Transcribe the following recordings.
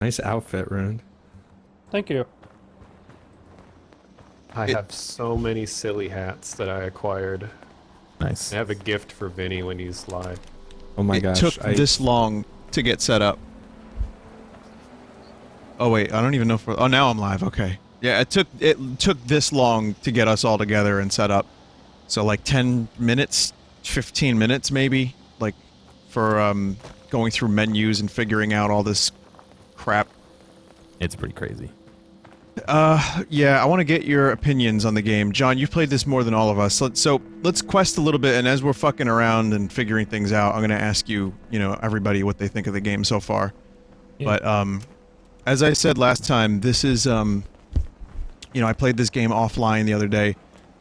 Nice outfit, Rune. Thank you. I have so many silly hats that I acquired. Nice. I have a gift for Vinny when he's live. Oh my It gosh. took this long to get set up. Oh wait, I don't even know if oh, now I'm live. Okay. Yeah, it took this long to get us all together and set up. So like 10 minutes, 15 minutes maybe, like for going through menus and figuring out all this crap. It's pretty crazy. Yeah, I want to get your opinions on the game. John, you've played this more than all of us. So let's quest a little bit, and as we're fucking around and figuring things out, I'm going to ask you, everybody what they think of the game so far. Yeah. But, as I said last time, this is, I played this game offline the other day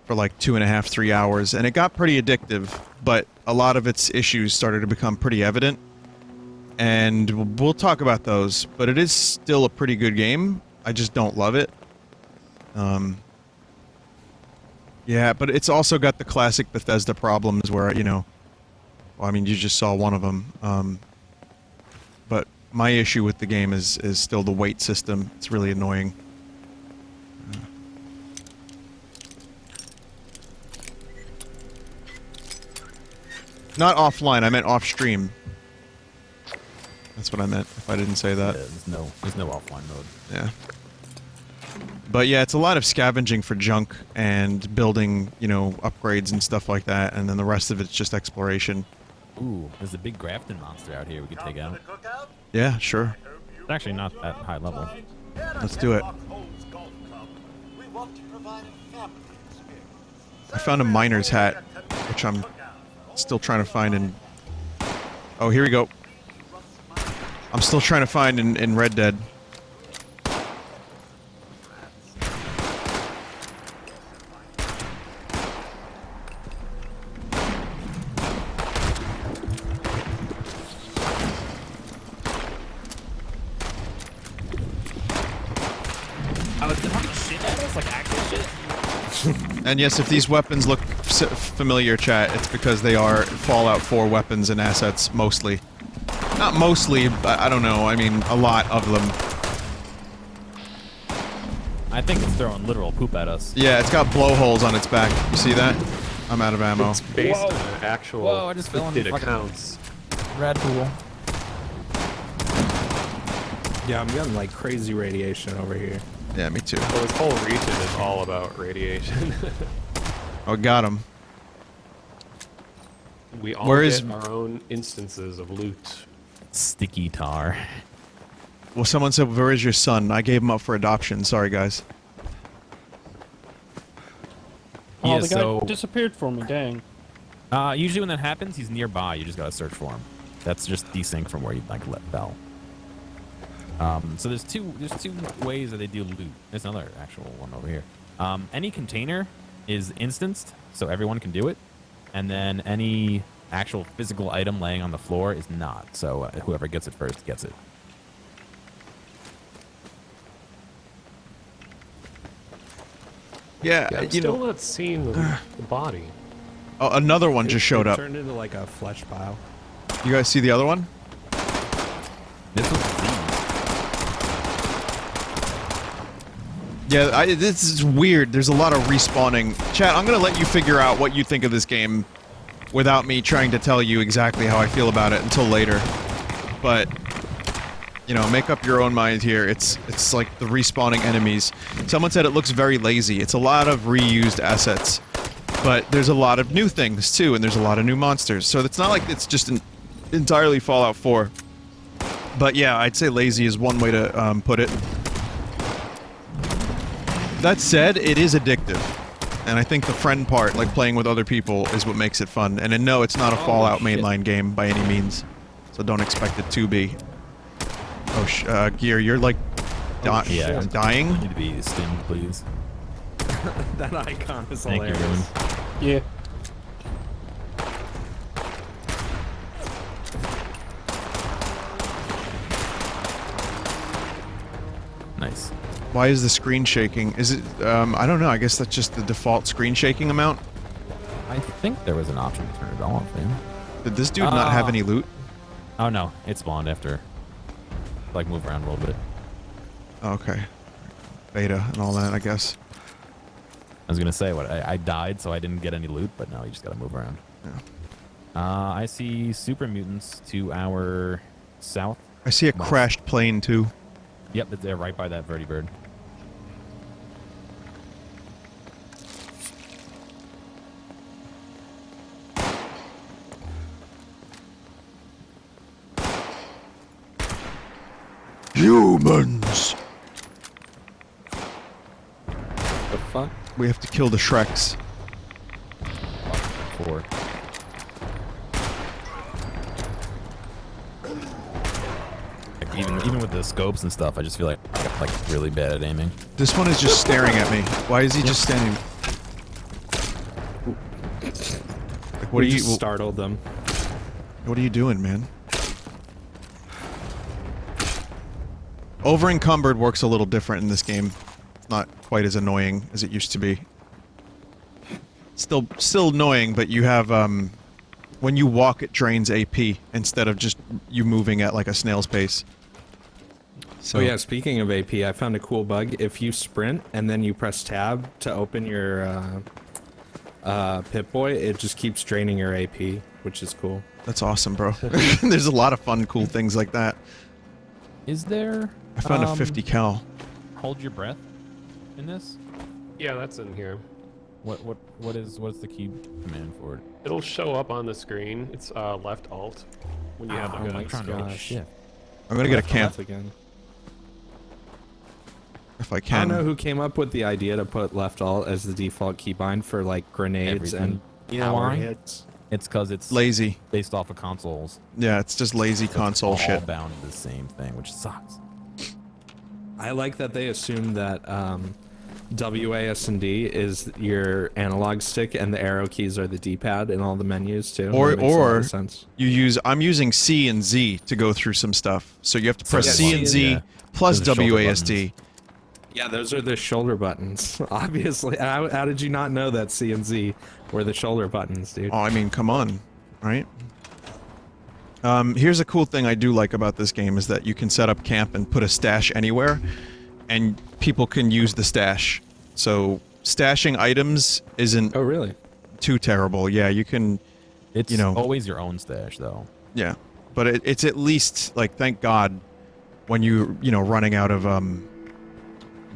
for like 2.5, 3 hours, and it got pretty addictive, but a lot of its issues started to become pretty evident. And we'll talk about those, but it is still a pretty good game. I just don't love it. Yeah, but it's also got the classic Bethesda problems where, well, I mean, you just saw one of them. But my issue with the game is still the weight system. It's really annoying. Not offline, I meant off-stream. That's what I meant, if I didn't say that. Yeah, there's no offline mode. Yeah. But yeah, it's a lot of scavenging for junk and building, upgrades and stuff like that, and then the rest of it's just exploration. Ooh, there's a big Grafton monster out here we could take out. Yeah, sure. It's actually not at high level. Let's do it. I found a miner's hat, which I'm still trying to find in... Oh, here we go. I'm still trying to find in Red Dead. And yes, if these weapons look familiar, chat, it's because they are Fallout 4 weapons and assets, mostly. Not mostly, but I don't know, I mean, a lot of them. I think it's throwing literal poop at us. Yeah, it's got blowholes on its back. You see that? I'm out of ammo. It's based on actual Whoa, I just fell on the accounts. Rad pool. Yeah, I'm getting like crazy radiation over here. Yeah, me too. Well, this whole region is all about radiation. Oh, got him. We all get our own instances of loot. Sticky tar. Well, someone said, where is your son? I gave him up for adoption. Sorry, guys. Oh, Yeah, the guy so disappeared for me, dang. usually when that happens, he's nearby. You just gotta search for him. That's just desync from where you fell. So there's two ways that they do loot. There's another actual one over here. Any container is instanced, so everyone can do it, and then any actual physical item laying on the floor is not. So whoever gets it first gets it. Yeah, I'm still not seeing the body. Oh, another one just showed It up. turned into like a flesh pile. You guys see the other one? This was Yeah, this is weird. There's a lot of respawning. Chat, I'm gonna let you figure out what you think of this game without me trying to tell you exactly how I feel about it until later. But, make up your own mind here. It's like the respawning enemies. Someone said it looks very lazy. It's a lot of reused assets. But there's a lot of new things, too, and there's a lot of new monsters. So it's not like it's just entirely Fallout 4. But yeah, I'd say lazy is one way to put it. That said, it is addictive. And I think the friend part, like playing with other people, is what makes it fun. And no, it's not a Fallout mainline game by any means. So don't expect it to be. Oh, Gear, you're like... dying? You need to be stimmed, please. That icon is Thank hilarious. you, Ruin. Yeah. Nice. Why is the screen shaking? Is it, I don't know, I guess that's just the default screen shaking amount? I think there was an option to turn it off, man. Did this dude not have any loot? Oh no, it spawned after. Like, move around a little bit. Okay. Beta and all that, I guess. I was gonna say what I died, so I didn't get any loot, but now you just gotta move around. Yeah. I see super mutants to our south. I see a crashed plane too. Yep, they're right by that vertibird. Humans! The fuck? We have to kill the Shreks. 4. Like, even with the scopes and stuff, I just feel like I'm like really bad at aiming. This one is just staring at me. Why is he just standing? Like, what We are you? just startled them. What are you doing, man? Over encumbered works a little different in this game. It's not quite as annoying as it used to be. Still annoying, but you have when you walk, it drains AP instead of just you moving at like a snail's pace. So Oh yeah, speaking of AP, I found a cool bug. If you sprint and then you press tab to open your Pip-Boy, it just keeps draining your AP, which is cool. that's awesome, bro. There's a lot of fun, cool things like that. Is there? I found a 50 cal. Hold your breath in this. Yeah, that's in here. What's the key command for it? It'll show up on the screen. It's left alt when you have the Oh my gun. trying to gosh. shift. I'm gonna get a Left camp again. if I I can. don't know who came up with the idea to put left alt as the default keybind for like grenades Everything. and You know power why? hits. It's because it's Lazy. based off of consoles. Yeah, it's just lazy So console it's all shit. bound to the same thing, which sucks. I like that they assume that WASD is your analog stick and the arrow keys are the D-pad in all the menus too. Or- That makes a lot or- of sense. I'm using C and Z to go through some stuff. So you have to press yeah, C and Z yeah. plus Those are shoulder WASD. Yeah, those are the shoulder buttons. Obviously, how did you not know that C and Z were the shoulder buttons, dude? Oh, I mean, come on, right? Here's a cool thing I do like about this game is that you can set up camp and put a stash anywhere, and people can use the stash. So stashing items isn't Oh, really? too terrible. Yeah, you can, It's you know, always your own stash, though. yeah, but it's at least like thank God when you know running out of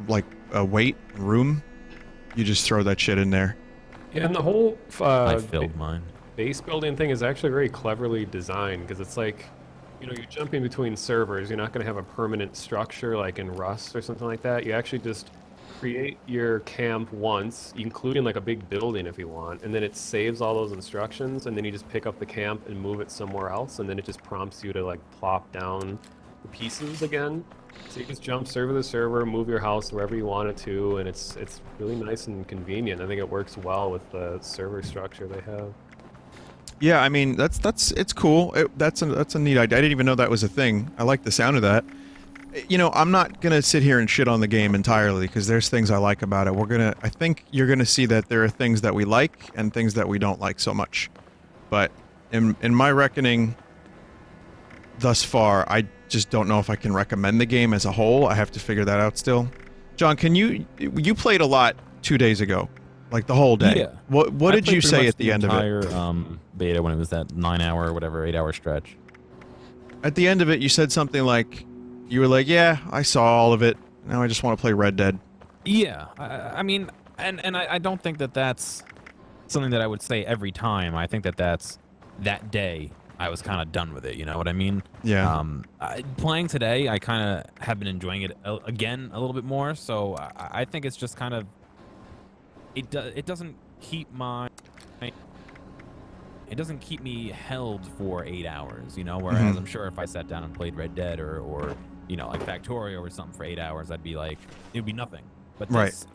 like a weight room, you just throw that shit in there. Yeah, and the whole I filled mine. base building thing is actually very cleverly designed because it's like, you know, you're jumping between servers. You're not going to have a permanent structure like in Rust or something like that. You actually just create your camp once, including like a big building if you want, and then it saves all those instructions, and then you just pick up the camp and move it somewhere else, and then it just prompts you to like plop down the pieces again. So you just jump server to server, move your house wherever you want it to, and it's really nice and convenient. I think it works well with the server structure they have. Yeah, I mean it's cool. That's a neat idea. I didn't even know that was a thing. I like the sound of that. You know, I'm not gonna sit here and shit on the game entirely because there's things I like about it. I think you're gonna see that there are things that we like and things that we don't like so much. But in my reckoning, thus far, I just don't know if I can recommend the game as a whole. I have to figure that out still. John, you played a lot 2 days ago, like the whole day. Yeah. What I did played you pretty say much at the end of it? entire beta when it was that 9-hour or whatever 8-hour stretch. At the end of it, you said something like, you were like, yeah, I saw all of it. Now I just want to play Red Dead. Yeah, I mean, and I don't think that that's something that I would say every time. I think that that's that day I was kind of done with it. You know what I mean? Yeah. Playing today, I kind of have been enjoying it again a little bit more. So I think it's just kind of it doesn't keep me held for 8 hours. You know, whereas I'm sure if I sat down and played Red Dead or you know, like Factorio or something for 8 hours, I'd be like, it would be nothing. But this,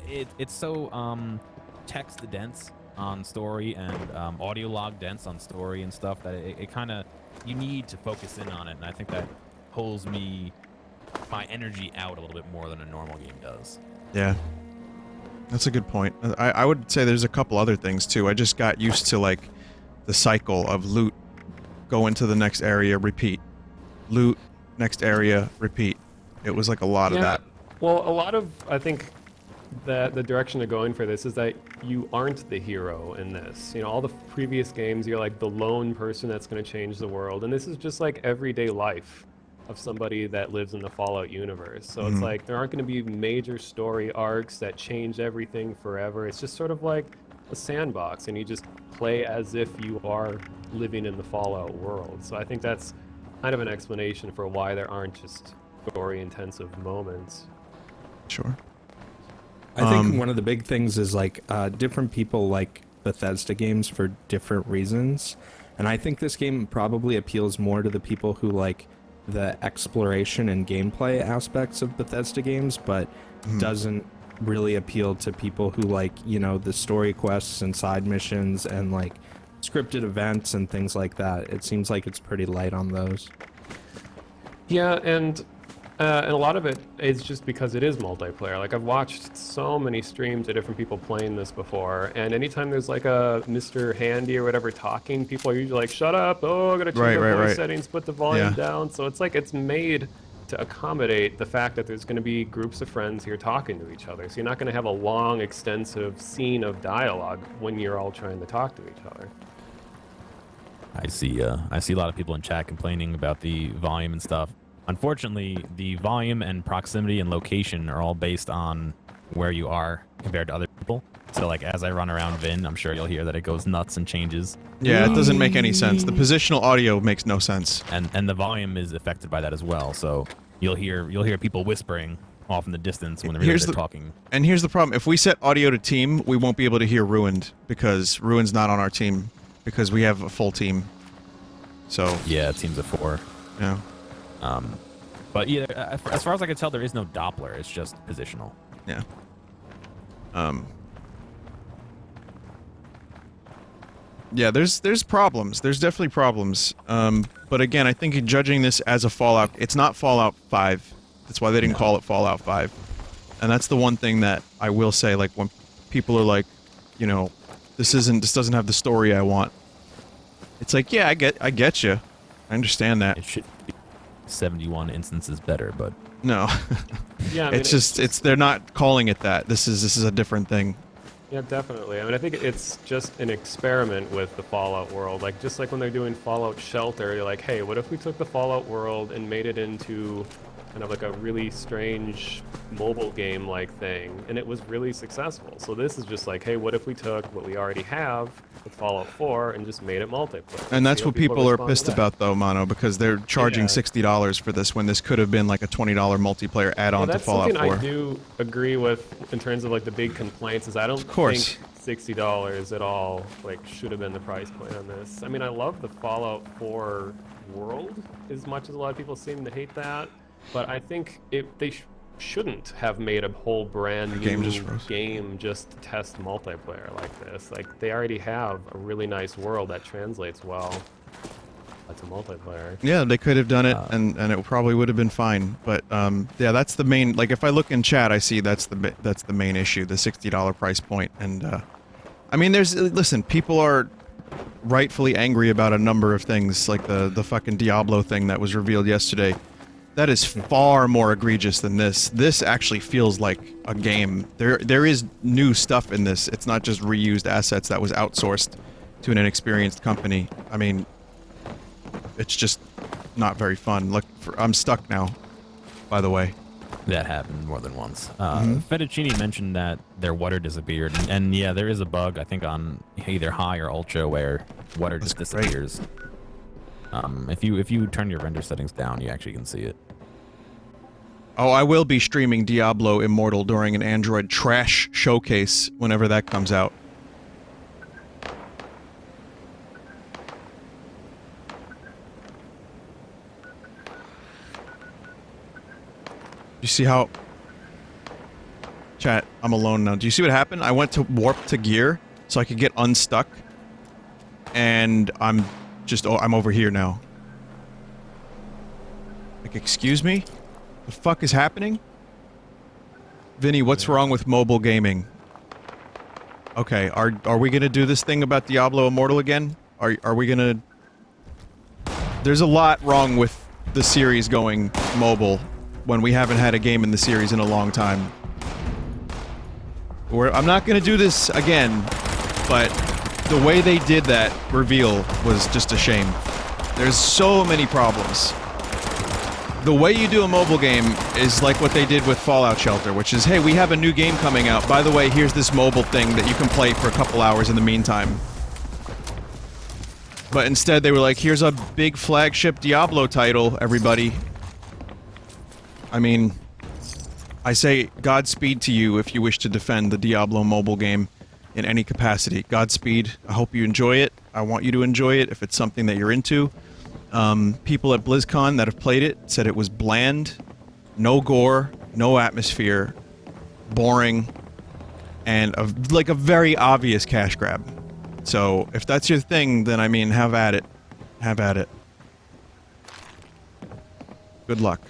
it's so text dense on story and audio log dense on story and stuff that it kind of, you need to focus in on it. And I think that pulls my energy out a little bit more than a normal game does. Yeah. That's a good point. I would say there's a couple other things too. I just got used to like the cycle of loot, go into the next area, repeat. Loot, next area, repeat. It was like a lot of that. Well, a lot of, I think, that the direction they're going for this is that you aren't the hero in this. You know, all the previous games, you're like the lone person that's going to change the world, and this is just like everyday life of somebody that lives in the Fallout universe. So it's like there aren't going to be major story arcs that change everything forever. It's just sort of like a sandbox, and you just play as if you are living in the Fallout world. So I think that's kind of an explanation for why there aren't just story-intensive moments. Sure. I think one of the big things is like different people like Bethesda games for different reasons, and I think this game probably appeals more to the people who like the exploration and gameplay aspects of Bethesda games, but doesn't really appeal to people who like, you know, the story quests and side missions and like scripted events and things like that. It seems like it's pretty light on those. Yeah, and a lot of it is just because it is multiplayer. Like, I've watched so many streams of different people playing this before, and anytime there's like a Mr. Handy or whatever talking, people are usually like, shut up, oh, I'm gonna change the voice settings, put the volume down. So it's like, it's made to accommodate the fact that there's gonna be groups of friends here talking to each other. So you're not gonna have a long, extensive scene of dialogue when you're all trying to talk to each other. I see a lot of people in chat complaining about the volume and stuff. Unfortunately, the volume and proximity and location are all based on where you are compared to other people. So, like, as I run around Vin, I'm sure you'll hear that it goes nuts and changes. Yeah, it doesn't make any sense. The positional audio makes no sense. And the volume is affected by that as well. So you'll hear people whispering off in the distance when they're talking. And here's the problem: if we set audio to team, we won't be able to hear Ruined because Ruined's not on our team because we have a full team. So yeah, teams of 4. Yeah. But yeah, as far as I can tell, there is no Doppler. It's just positional. Yeah. Yeah, there's problems. There's definitely problems. But again, I think judging this as a Fallout, it's not Fallout 5. That's why they didn't call it Fallout 5. And that's the one thing that I will say, like, when people are like, you know, this doesn't have the story I want. It's like, yeah, I get you. I understand that. It should be 71 instances better, but no. Yeah, I mean, it's they're not calling it that. This is a different thing. Yeah, definitely. I mean, I think it's just an experiment with the Fallout world. Like, just like when they're doing Fallout Shelter, you're like, hey, what if we took the Fallout world and made it into kind of like a really strange mobile game-like thing, and it was really successful. So this is just like, hey, what if we took what we already have with Fallout 4 and just made it multiplayer? And that's what people are pissed about, though, Mono, because they're charging $60 for this when this could have been like a $20 multiplayer add-on to Fallout 4. That's something I do agree with in terms of like the big complaints is I don't think $60 at all like should have been the price point on this. I mean, I love the Fallout 4 world as much as a lot of people seem to hate that, but I think they shouldn't have made a whole brand new game just to test multiplayer like this. Like, they already have a really nice world that translates well to multiplayer. Yeah, they could have done it, and it probably would have been fine. But yeah, that's the main. Like, if I look in chat, I see that's the main issue, the $60 price point. And I mean, listen, people are rightfully angry about a number of things, like the fucking Diablo thing that was revealed yesterday. That is far more egregious than this. This actually feels like a game. There is new stuff in this. It's not just reused assets that was outsourced to an inexperienced company. I mean, it's just not very fun. Look, I'm stuck now, by the way. That happened more than once. Fettuccine mentioned that their water disappeared, and yeah, there is a bug, I think, on either high or ultra where water just disappears. If you turn your render settings down, you actually can see it. Oh, I will be streaming Diablo Immortal during an Android trash showcase whenever that comes out. You see how... Chat, I'm alone now. Do you see what happened? I went to warp to gear so I could get unstuck. And I'm over here now. Like, excuse me? The fuck is happening? Vinny, what's wrong with mobile gaming? Okay, are we gonna do this thing about Diablo Immortal again? Are we gonna... There's a lot wrong with the series going mobile. when we haven't had a game in the series in a long time. I'm not gonna do this again, but the way they did that reveal was just a shame. There's so many problems. The way you do a mobile game is like what they did with Fallout Shelter, which is, hey, we have a new game coming out. By the way, here's this mobile thing that you can play for a couple hours in the meantime. But instead they were like, here's a big flagship Diablo title, everybody. I mean, I say Godspeed to you if you wish to defend the Diablo mobile game in any capacity. Godspeed. I hope you enjoy it. I want you to enjoy it if it's something that you're into. People at BlizzCon that have played it said it was bland, no gore, no atmosphere, boring, and like a very obvious cash grab. So, if that's your thing, then I mean, have at it. Have at it. Good luck.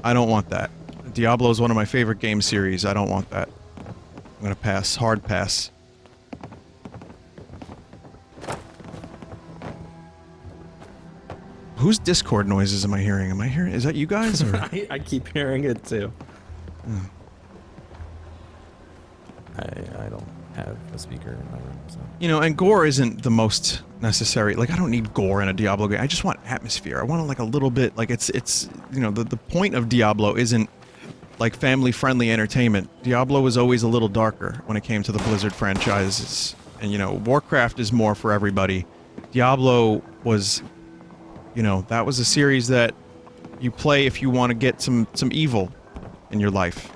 I don't want that. Diablo is one of my favorite game series. I don't want that. I'm gonna pass. Hard pass. Whose Discord noises am I hearing? Am I hearing? Is that you guys? Or? I keep hearing it too. I don't have a speaker in my room, so. You know, and gore isn't the most necessary. Like, I don't need gore in a Diablo game. I just want atmosphere. I want like a little bit. Like, it's you know, the point of Diablo isn't like family-friendly entertainment. Diablo was always a little darker when it came to the Blizzard franchises, and you know, Warcraft is more for everybody. Diablo was. You know, that was a series that you play if you want to get some evil in your life.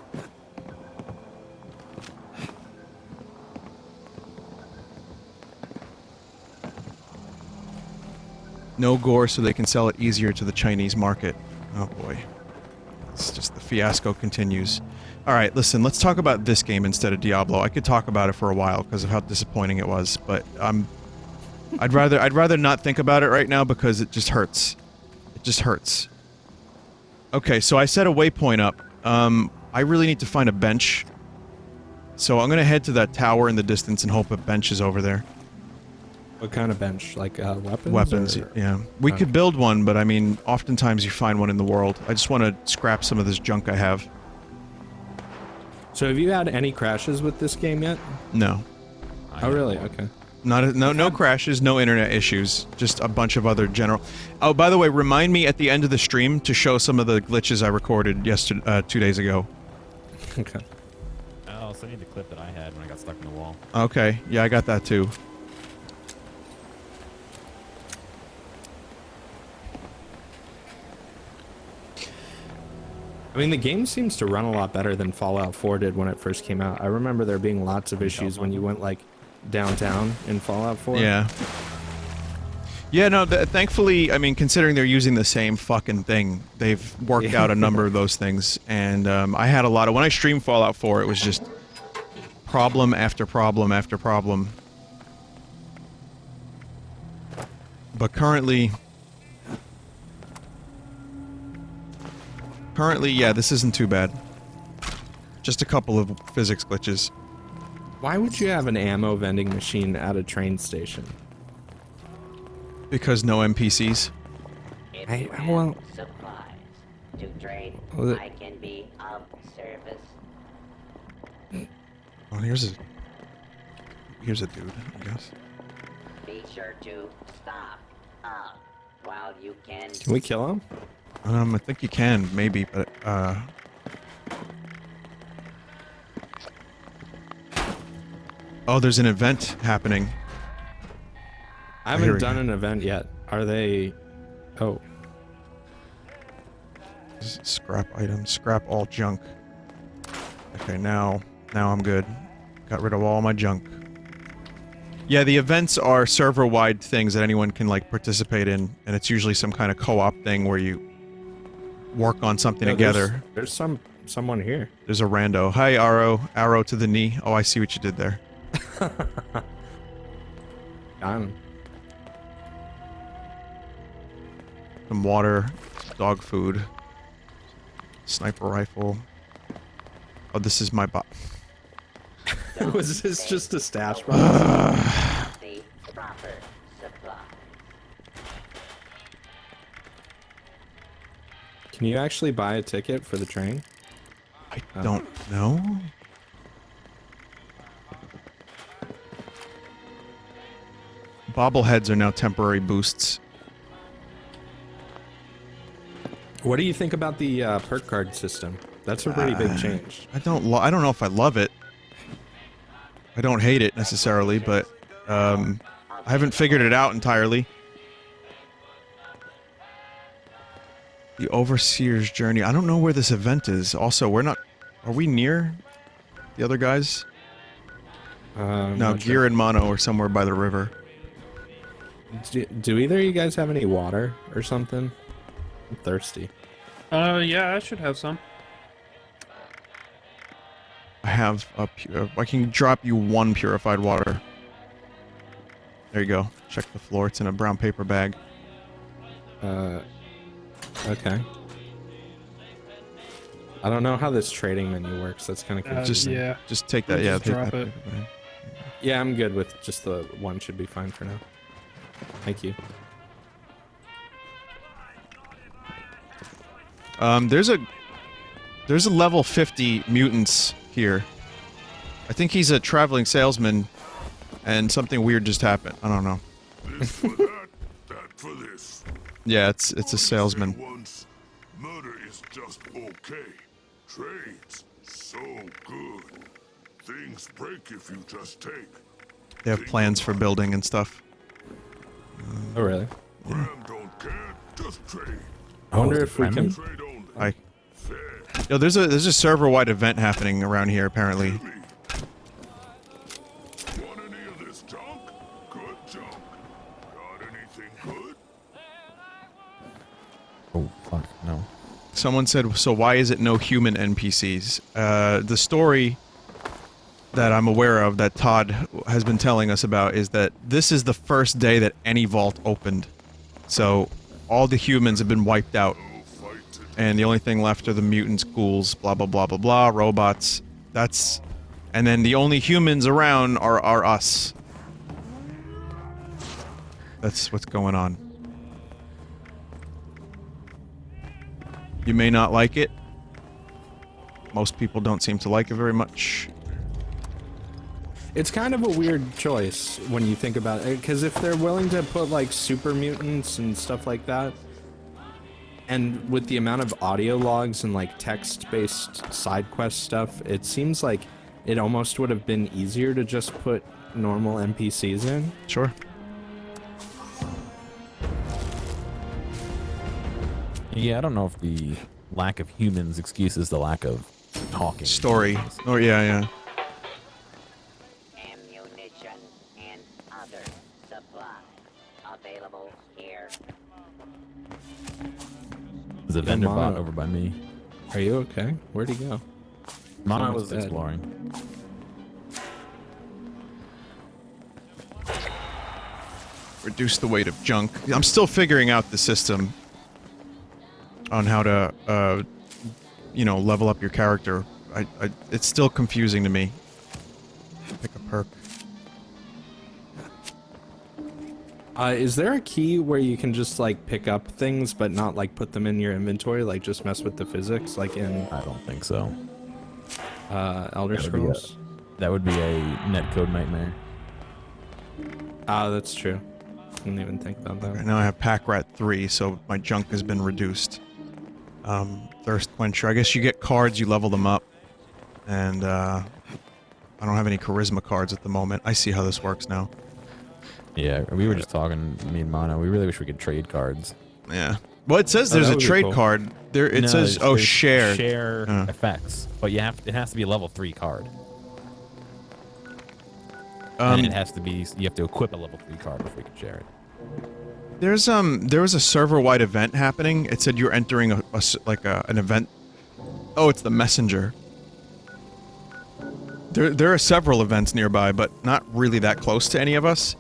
No gore so they can sell it easier to the Chinese market. Oh boy. It's just the fiasco continues. Alright, listen, let's talk about this game instead of Diablo. I could talk about it for a while because of how disappointing it was, but I'd rather not think about it right now because it just hurts. It just hurts. Okay, so I set a waypoint up. I really need to find a bench. So I'm gonna head to that tower in the distance and hope a bench is over there. What kind of bench? Like weapons? Weapons, or? yeah. We could build one, but I mean, oftentimes you find one in the world. I just want to scrap some of this junk I have. So have you had any crashes with this game yet? No. Oh really? Okay. No crashes, no internet issues, just a bunch of other general... Oh, by the way, remind me at the end of the stream to show some of the glitches I recorded 2 days ago. Okay. I'll send you the clip that I had when I got stuck in the wall. Okay, yeah, I got that too. I mean, the game seems to run a lot better than Fallout 4 did when it first came out. I remember there being lots of issues when you went, like, downtown in Fallout 4. Yeah. Yeah, no, thankfully, I mean, considering they're using the same fucking thing, they've worked out a number of those things, and I had a lot of... When I streamed Fallout 4, it was just problem after problem after problem. But currently, yeah, this isn't too bad. Just a couple of physics glitches. Why would you have an ammo vending machine at a train station? Because no NPCs. Well... supplies. To trade, Well, I can be of service. Oh, here's a dude, I guess. Be sure to stop up while you can. Can we kill him? I think you can, maybe, but, Oh, there's an event happening. I Here haven't we done go. an event yet. Are they... Oh. Scrap items, scrap all junk. Okay, now I'm good. Got rid of all my junk. Yeah, the events are server-wide things that anyone can, like, participate in, and it's usually some kind of co-op thing where you work on something together. There's someone here. There's a rando. Hi, Arrow to the knee. Oh, I see what you did there. Got him. Some water, dog food, sniper rifle. Oh, this is my bot. Was this just a stash box? The proper supply. Can you actually buy a ticket for the train? I don't know. Bobbleheads are now temporary boosts. What do you think about the perk card system? That's a pretty big change. I don't know if I love it. I don't hate it necessarily, but I haven't figured it out entirely. The Overseer's Journey. I don't know where this event is. Also, we're not... Are we near the other guys? No, not Gear sure. and Mono are somewhere by the river. Do either of you guys have any water or something? I'm thirsty. Yeah, I should have some. I have a... I can drop you 1 purified water. There you go. Check the floor. It's in a brown paper bag. Okay. I don't know how this trading menu works. That's kind of confusing. Yeah. Just take that. Just Yeah, take drop that it. paper bag. Yeah, I'm good with just the 1 should be fine for now. Thank you. There's a level 50 mutants here. I think he's a traveling salesman, and something weird just happened. I don't know. This for that, that for this. Yeah, it's a salesman. Once, murder is just okay. Trades, so good. Things break if you just take. They have plans for building and stuff. Oh, really? Graham don't care, just trade. I wonder if we can... Trade only. I. Fair. Yo, there's a server-wide event happening around here apparently. Want any of this junk? Good junk. Got anything good? Oh, fuck, no. Someone said, so why is it no human NPCs? The story that I'm aware of that Todd has been telling us about is that this is the first day that any vault opened. So all the humans have been wiped out. No fight today. And the only thing left are the mutants, ghouls, blah blah blah blah blah, robots. That's... And then the only humans around are us. That's what's going on. You may not like it. Most people don't seem to like it very much. It's kind of a weird choice when you think about it, because if they're willing to put like super mutants and stuff like that, and with the amount of audio logs and like text-based side quest stuff, it seems like it almost would have been easier to just put normal NPCs in. Sure. Yeah, I don't know if the lack of humans excuses the lack of talking. Story. Oh yeah, yeah. Ammunition and other supplies available here. There's a vendor bot Mono. over by me. Are you okay? Where'd he go? Mono Someone's was dead. exploring. Reduce the weight of junk. I'm still figuring out the system on how to, you know, level up your character. It's still confusing to me. Pick a perk. Is there a key where you can just like pick up things but not like put them in your inventory, like just mess with the physics, like in I don't think so. Elder That would be Scrolls? That would be a netcode nightmare. Ah, that's true. Didn't even think about that. Right now I have Pack Rat 3, so my junk has been reduced. Thirst Quencher. I guess you get cards, you level them up. And, I don't have any charisma cards at the moment. I see how this works now. Yeah, we were just talking, me and Mono. We really wish we could trade cards. Yeah. Well, it says Oh, there's that a would be trade cool. card. There, it No, says, oh, there's share. Share Uh. effects, but it has to be a level 3 card. And it has to be, you have to equip a level 3 card before you can share it. there was a server-wide event happening. It said you're entering an event. Oh, it's the messenger. There are several events nearby, but not really that close to any of us.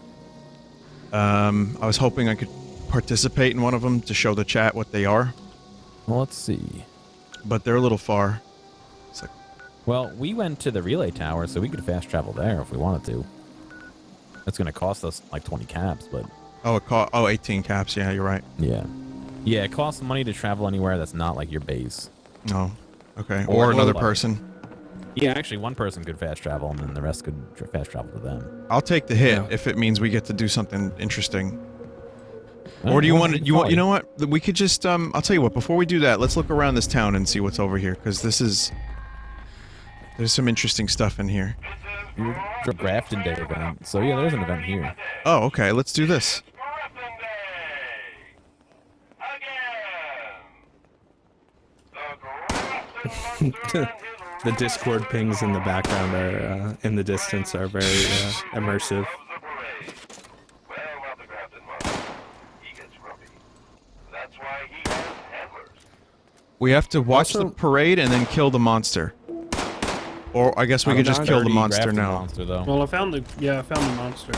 I was hoping I could participate in one of them to show the chat what they are, Well, let's see. but they're a little far. It's like, Well, we went to the relay tower, so we could fast travel there if we wanted to. That's going to cost us like 20 caps, but oh, 18 caps. Yeah, you're right. yeah. Yeah, it costs money to travel anywhere that's not like your base. Oh, okay. Or Or another like- person. Yeah, actually, one person could fast travel, and then the rest could fast travel to them. I'll take the hit Yeah. if it means we get to do something interesting. Oh, Or do you well, want to? can You want? follow You know what? We could just. I'll tell you what. Before we do that, let's look around this town and see what's over here, because this is. There's some interesting stuff in here. You're Grafton Day event, so yeah, there's an event here. Oh, okay. Let's do this. The Discord pings in the background are in the distance are very immersive. We have to watch the Also- parade and then kill the monster. Or I guess we I'm could just not kill the Dirty monster Grafton now. monster, though. Well, I found the monster.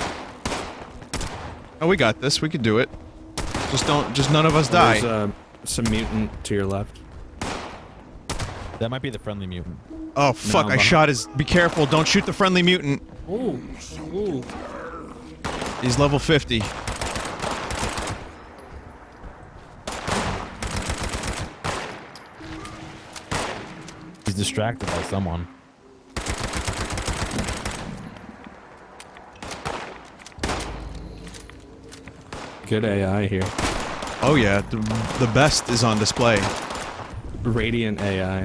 Oh, we got this. We could do it. Just none of us die. There's some mutant to your left. That might be the friendly mutant. Oh fuck! I behind- shot his. Be careful! Don't shoot the friendly mutant. Ooh, ooh. He's level 50. He's distracted by someone. Good AI here. Oh yeah, the best is on display. Radiant AI.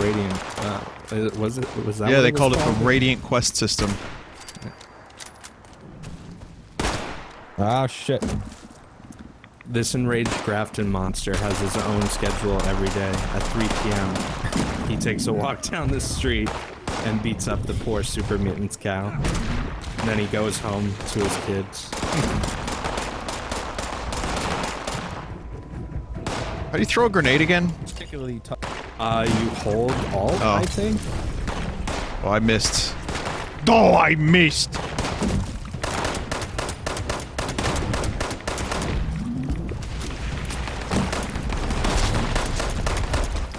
Radiant. Was that? Yeah, what they it was called it the called? Radiant Quest system. Ah, shit. This enraged Grafton monster has his own schedule every day at 3 p.m. He takes a walk down the street and beats up the poor super mutant's cow. And then he goes home to his kids. How do you throw a grenade again? Particularly tough. You hold Alt, Oh. I think? Oh, I missed. Oh, I missed!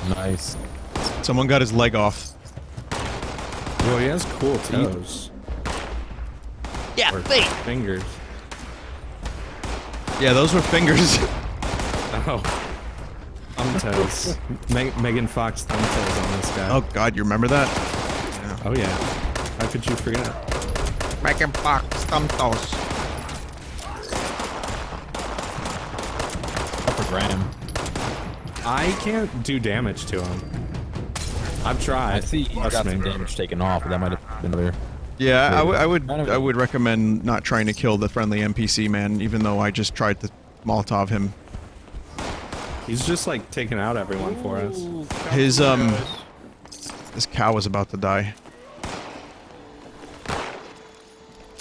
Nice. Someone got his leg off. Well, he has cool toes. Yeah, Or fingers. Yeah, those were fingers. Oh. Thumb toes. Megan Fox thumb toes on this guy. Oh god, you remember that? Oh yeah. How could you forget? Megan Fox, thumb toes. Upper Graham. I can't do damage to him. I've tried. I see he got Trust me. some damage taken off, but that might have been another. Yeah, None of it. I would recommend not trying to kill the friendly NPC man, even though I just tried to Molotov him. He's just like taking out everyone for us. Ooh, His guys. this cow was about to die.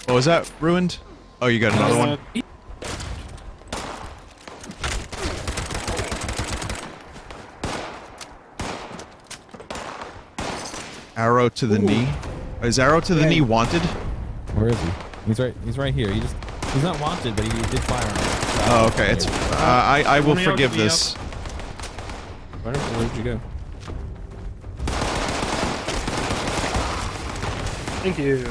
Oh, is that ruined? Oh, you got another one? Arrow to the knee. Is arrow to the knee wanted? Where is he? He's right here. He's not wanted, but he did fire on him. Oh, okay. It's I will Romeo, forgive give me this. Where'd you go? Thank you.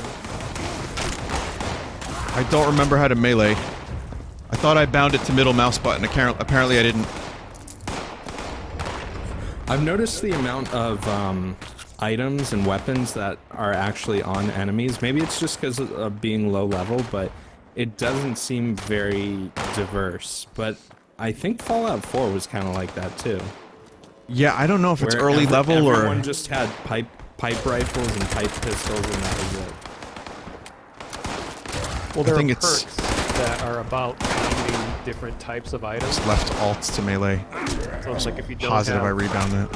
I don't remember how to melee. I thought I bound it to middle mouse button. Apparently I didn't. I've noticed the amount of items and weapons that are actually on enemies. Maybe it's just because of being low level, but it doesn't seem very diverse. But I think Fallout 4 was kind of like that too. Yeah, I don't know if it's Where early level or. everyone just had pipe rifles and pipe pistols, and that was it. Well, there think are it's- perks that are about finding different types of items. Left alts to melee. So it's like if you don't Positive I have rebound that.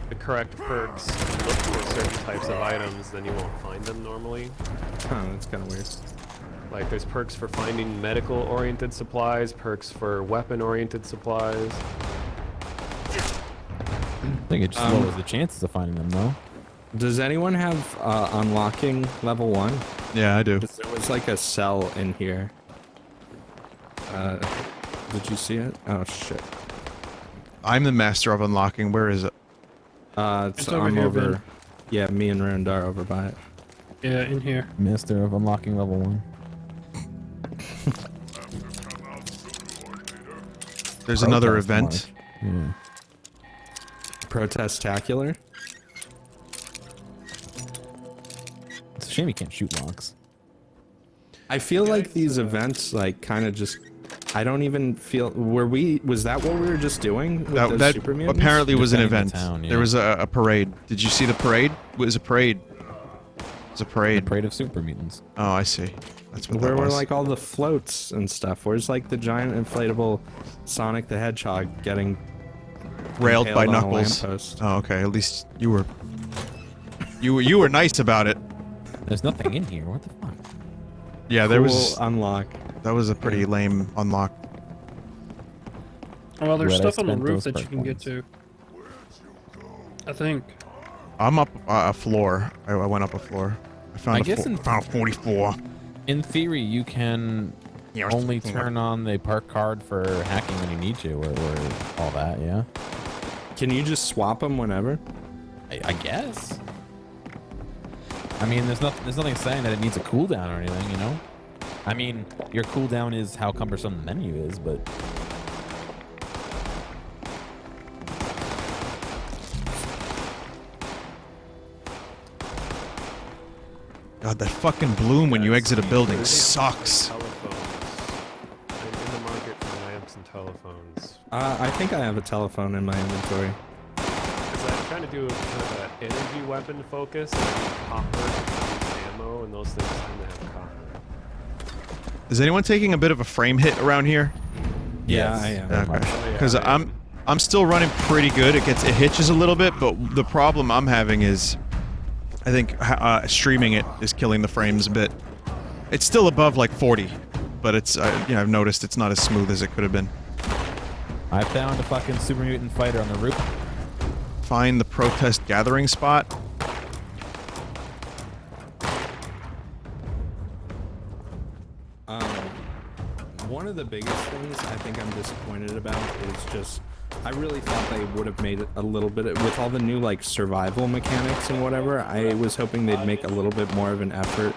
the correct perks to look for certain types of items, then you won't find them normally. Huh, that's kind of weird. Like there's perks for finding medical-oriented supplies, perks for weapon-oriented supplies. I think it just lowers the chances of finding them, though. Does anyone have unlocking level 1? Yeah, I do. There was like a cell in here. Did you see it? Oh shit. I'm the master of unlocking. Where is it? It's over I'm here, over. Ben. Yeah, me and Randar over by it. Yeah, in here. Master of unlocking level 1. Have to come out sooner or later. There's another Protest event. march. Protestacular. It's a shame you can't shoot logs. I feel like these events, like, kind of just. I don't even feel. Was that what we were just doing with those That super mutants? apparently was an Defending event. the town, yeah. There was a parade. Did you see the parade? It was a parade. It was a The parade. parade of super mutants. Oh, I see. That's what Where that were was. like all the floats and stuff? Where's like the giant inflatable Sonic the Hedgehog getting Railed by impaled on a Knuckles. lamppost? Oh, okay. At least you were. You were nice about it. There's nothing in here. What the fuck? Yeah, there Cool was. unlock. That was a pretty lame unlock. Well, there's Where'd I stuff on the spend roof those that you can get to. I think. I'm up a floor. I went up a floor. I found I guess in- found 44. In theory, you can only turn on the park card for hacking when you need to, or all that, yeah? Can you just swap them whenever? I guess. I mean, there's nothing saying that it needs a cooldown or anything, you know? I mean, your cooldown is how cumbersome the menu is, but... God, that fucking bloom when you exit a building sucks. Telephones. I'm in the market for lamps and telephones. I think I have a telephone in my inventory. Because I'm trying to do kind of an energy weapon focus. I need copper, ammo, and those things tend to have copper. Is anyone taking a bit of a frame hit around here? Yeah, Yes. I am. Very much. Okay. Because I'm still running pretty good. It hitches a little bit, but the problem I'm having is, I think streaming it is killing the frames a bit. It's still above like 40, but it's I've noticed it's not as smooth as it could have been. I found a fucking super mutant fighter on the roof. Find the protest gathering spot. One of the biggest things I think I'm disappointed about is just I really thought they would have made it a little bit with all the new like survival mechanics and whatever. I was hoping they'd make a little bit more of an effort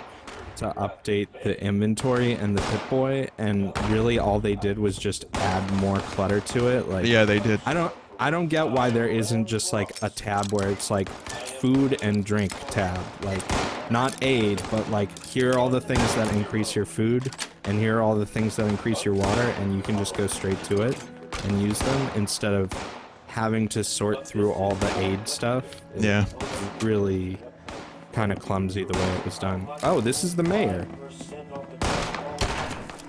to update the inventory and the Pip-Boy, and really all they did was just add more clutter to it. Like, Yeah, they did. I don't get why there isn't just like a tab where it's like food and drink tab, like not aid, but like here are all the things that increase your food and here are all the things that increase your water, and you can just go straight to it and use them instead of having to sort through all the aid stuff. Yeah. It's really kind of clumsy the way it was done. Oh, this is the mayor.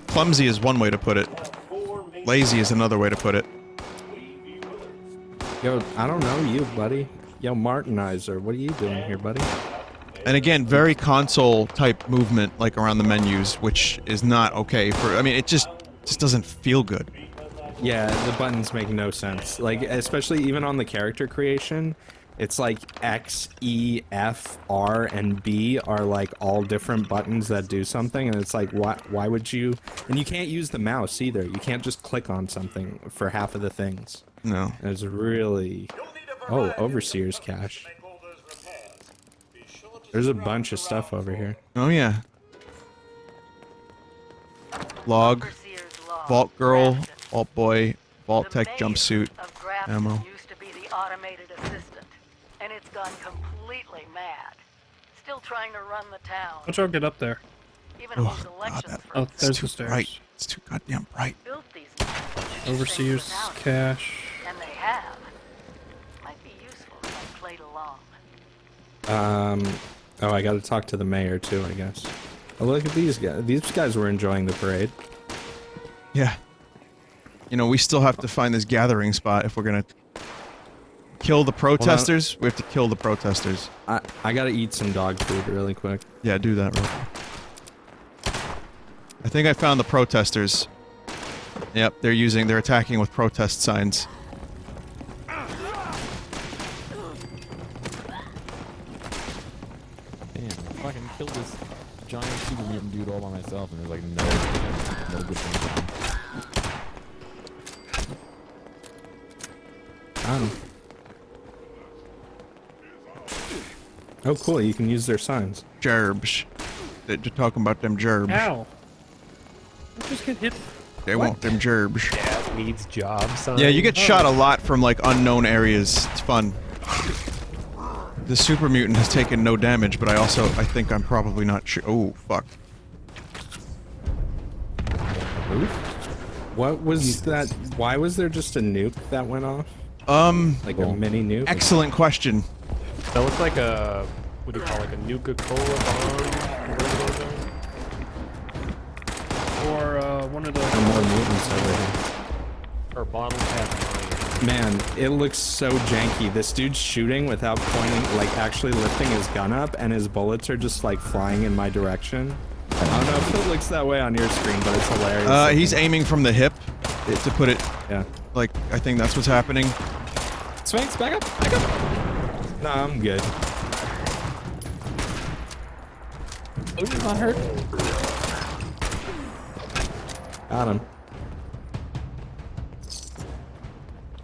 Clumsy is one way to put it. Lazy is another way to put it. Yo, I don't know you, buddy. Yo, Martinizer, what are you doing here, buddy? And again, very console type movement, like around the menus, which is not okay for. I mean, it just doesn't feel good. Yeah, the buttons make no sense. Like, especially even on the character creation, it's like X, E, F, R, and B are like all different buttons that do something, and it's like, why would you? And you can't use the mouse either. You can't just click on something for half of the things. No. And it's really... Oh, Overseer's cache. There's a bunch of stuff over here. Oh yeah. Log, Overseer's log. Vault Girl, Grafton. Vault Boy, Vault The Tech mayor jumpsuit, of Grafton ammo. used to be the automated assistant, and it's gone completely mad. Still trying to run the town. Watch out, get up there. Even Oh, holds God, elections that- for Oh, It's there's too the stairs. bright. It's too goddamn bright. built these Overseer's without it. cache. And they have. Might be useful if I played along. Oh, I gotta talk to the mayor too, I guess. Oh, look at these guys. These guys were enjoying the parade. Yeah. You know, we still have to find this gathering spot if we're gonna kill the protesters. We have to kill the protesters. I gotta eat some dog food really quick. Yeah, do that real quick. I think I found the protesters. Yep, they're attacking with protest signs. Damn, I fucking killed this giant super mutant dude all by myself, and there's like no good thing. Oh, cool. You can use their signs. Gerbs. They're talking about them gerbs. Ow! I just get hit. They want them gerbs. needs job sign. Yeah, you get shot a lot from like unknown areas. It's fun. The super mutant has taken no damage, but I think I'm probably not sure. Oh, fuck. What was that? Why was there just a nuke that went off? Like a mini nuke? Excellent question. That looks like a, what do you call it, like a Nuka-Cola bomb? Or one of And more the. mutants over here. Or bottle cap. Man, it looks so janky. This dude's shooting without pointing, like actually lifting his gun up, and his bullets are just like flying in my direction. I don't know if it looks that way on your screen, but it's hilarious. He's aiming from the hip, to put it, Yeah. like, I think that's what's happening. Sphinx, back up, back up. No, I'm good. Oh, he's not hurt. Got him.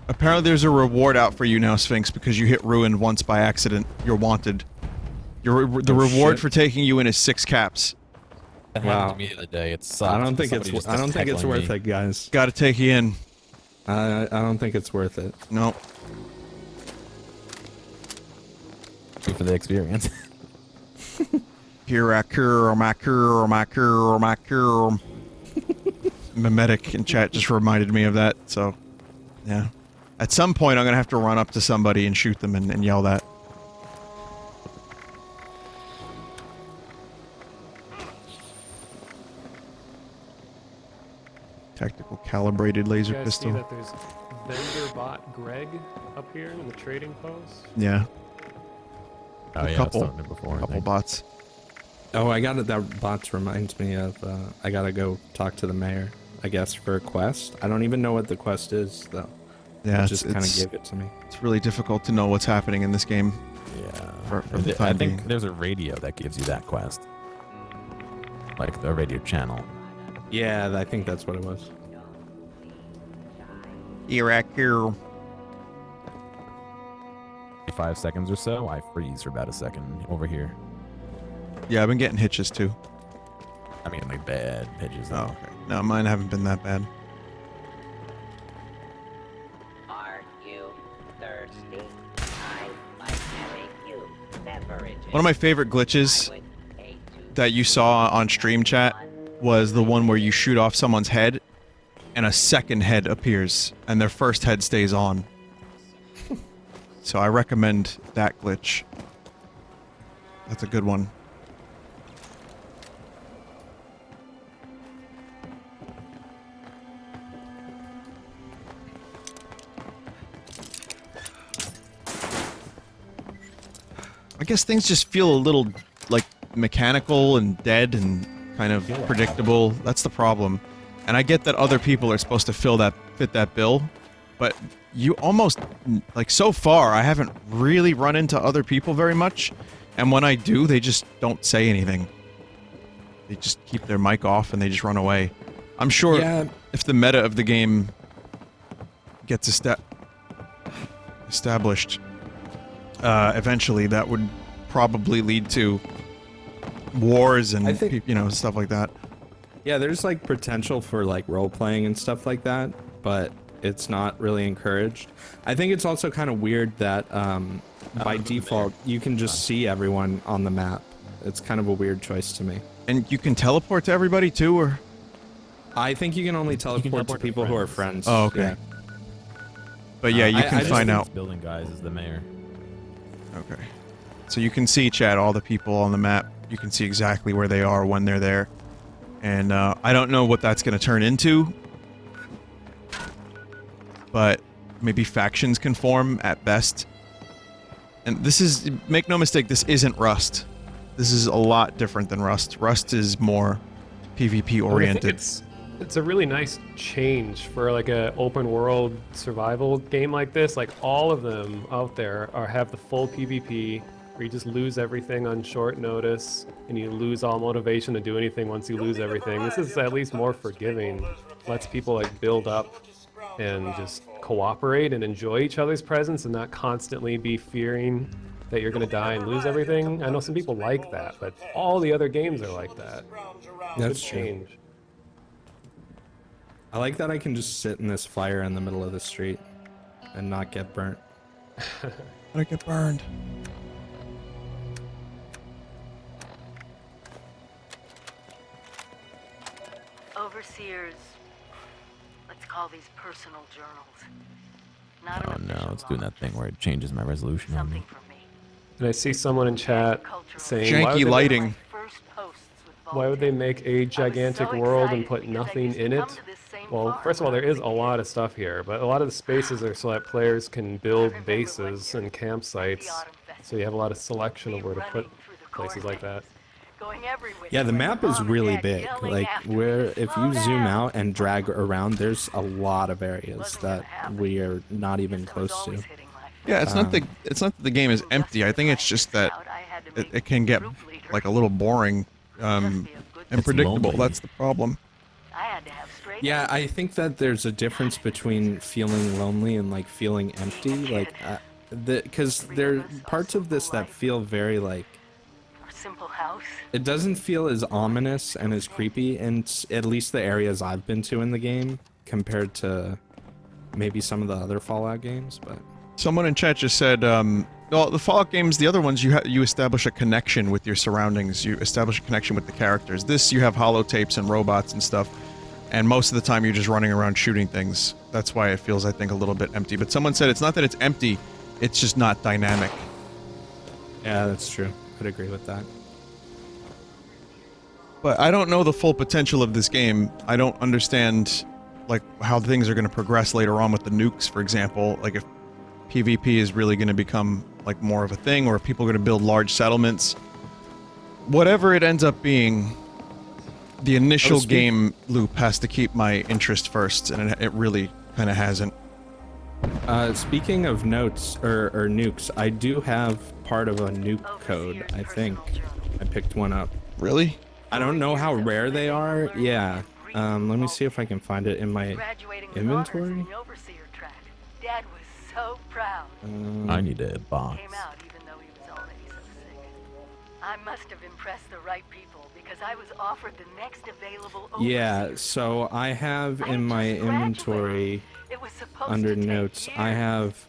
Apparently there's a reward out for you now, Sphinx, because you hit ruined once by accident. You're wanted. The reward shit. for taking you in is 6 caps. That Wow. happened to me the other day. It sucked. I don't think Somebody it's. just I don't think it's heckling worth me. it, guys. Gotta take you in. I don't think it's worth it. No. Good for the experience. Here, Mimetic in chat just reminded me of that, so yeah. At some point I'm gonna have to run up to somebody and shoot them and yell that. Tactical calibrated laser You guys see pistol. that there's vendor bot Greg up here in the trading post? Yeah, Oh A yeah, couple. I've done it before. I couple think. bots. Oh, I got it. That bots reminds me of. I gotta go talk to the mayor. I guess for a quest. I don't even know what the quest is though. Yeah, It just kind of gave it to me. it's really difficult to know what's happening in this game. Yeah. For the I time think being. there's a radio that gives you that quest. Like the radio channel. Yeah, I think that's what it was. Iraq here. 5 seconds or so, I freeze for about a second over here. Yeah, I've been getting hitches too. I mean, like bad pitches. Oh, okay. No, mine haven't been that bad. Are you thirsty? I like having you beverages. One of my favorite glitches I would hate to that you saw on stream chat was the one where you shoot off someone's head and a second head appears and their first head stays on. So I recommend that glitch. That's a good one. I guess things just feel a little like mechanical and dead and kind of predictable. That's the problem. And I get that other people are supposed to fit that bill, but you almost, like, so far I haven't really run into other people very much, and when I do, they just don't say anything. They just keep their mic off and they just run away. I'm sure Yeah. if the meta of the game gets established, eventually that would probably lead to wars and I think- stuff like that. Yeah, there's like potential for like role playing and stuff like that, but it's not really encouraged. I think it's also kind of weird that by default you can just see everyone on the map. It's kind of a weird choice to me. And you can teleport to everybody too, or? I think you can only teleport, teleport to to people who are friends. friends. Oh, okay. Yeah. But yeah, you I can just find think out. Building guys is the mayor. Okay. So you can see, chat, all the people on the map. You can see exactly where they are when they're there. And I don't know what that's going to turn into. But maybe factions can form at best. And this is, make no mistake, this isn't Rust. This is a lot different than Rust. Rust is more PvP oriented. I think it's a really nice change for like a open world survival game like this. Like all of them out there have the full PvP where you just lose everything on short notice and you lose all motivation to do anything once you lose everything. This is at least more forgiving. Lets people like build up and just cooperate and enjoy each other's presence and not constantly be fearing that you're going to die and lose everything. I know some people like that, but all the other games are like that. That's Good true. change. I like that I can just sit in this fire in the middle of the street and not get burnt. How did I get burned? Overseers, let's call these personal journals. Not Oh an no, official it's doing that thing log, where it changes my resolution on something me. for me. And I see someone in chat saying, Janky why lighting. My first posts with Why would they Vault-Tec. make a gigantic so world and excited put because I nothing used to in come it? to this same Well, farm first of all, when there I is was a a lot kid. of stuff here, but a lot of the spaces are so that players can build remember one bases year and at the campsites, Autumn so Festival, you have a lot of selection of me where to put running through the places like that. corn maze, going every which Yeah, the way, map is Mom and really Dad big. yelling Like, after me where to if slow you zoom down. out and drag around, there's a lot of areas Wasn't gonna that happen. we are not even Guess I was close always to. hitting my Yeah, it's not the Um, it's not that the game is empty. I think it's just that it can get like a little boring and It's predictable. lonely. That's the problem. I had to have straight Yeah, I think that there's a difference between feeling lonely and like feeling empty. Like, because there are parts of this that feel very like Our simple house. it doesn't feel as ominous and as creepy, and at least the areas I've been to in the game compared to maybe some of the other Fallout games. But Someone in chat just said, well, the Fallout games, the other ones, you establish a connection with your surroundings. You establish a connection with the characters. This, you have holotapes and robots and stuff, and most of the time you're just running around shooting things. That's why it feels, I think, a little bit empty. But someone said it's not that it's empty, it's just not dynamic. yeah, that's true. I'd agree with that. But I don't know the full potential of this game. I don't understand, like, how things are going to progress later on with the nukes, for example. Like, if PvP is really going to become, like, more of a thing, or if people are going to build large settlements. Whatever it ends up being, the initial game loop has to keep my interest first, and it really kind of hasn't. Speaking of notes, or nukes, I do have part of a nuke code, I think. I picked one up. Really? I don't know how rare they are. Yeah. Let me see if I can find it in my inventory. Dad was so proud. I need a box. Came out even though he was already so sick. I must have impressed the right people because I was offered the next available Yeah, overseer. so I have I in my just graduated. inventory It was supposed under to take notes, I years. have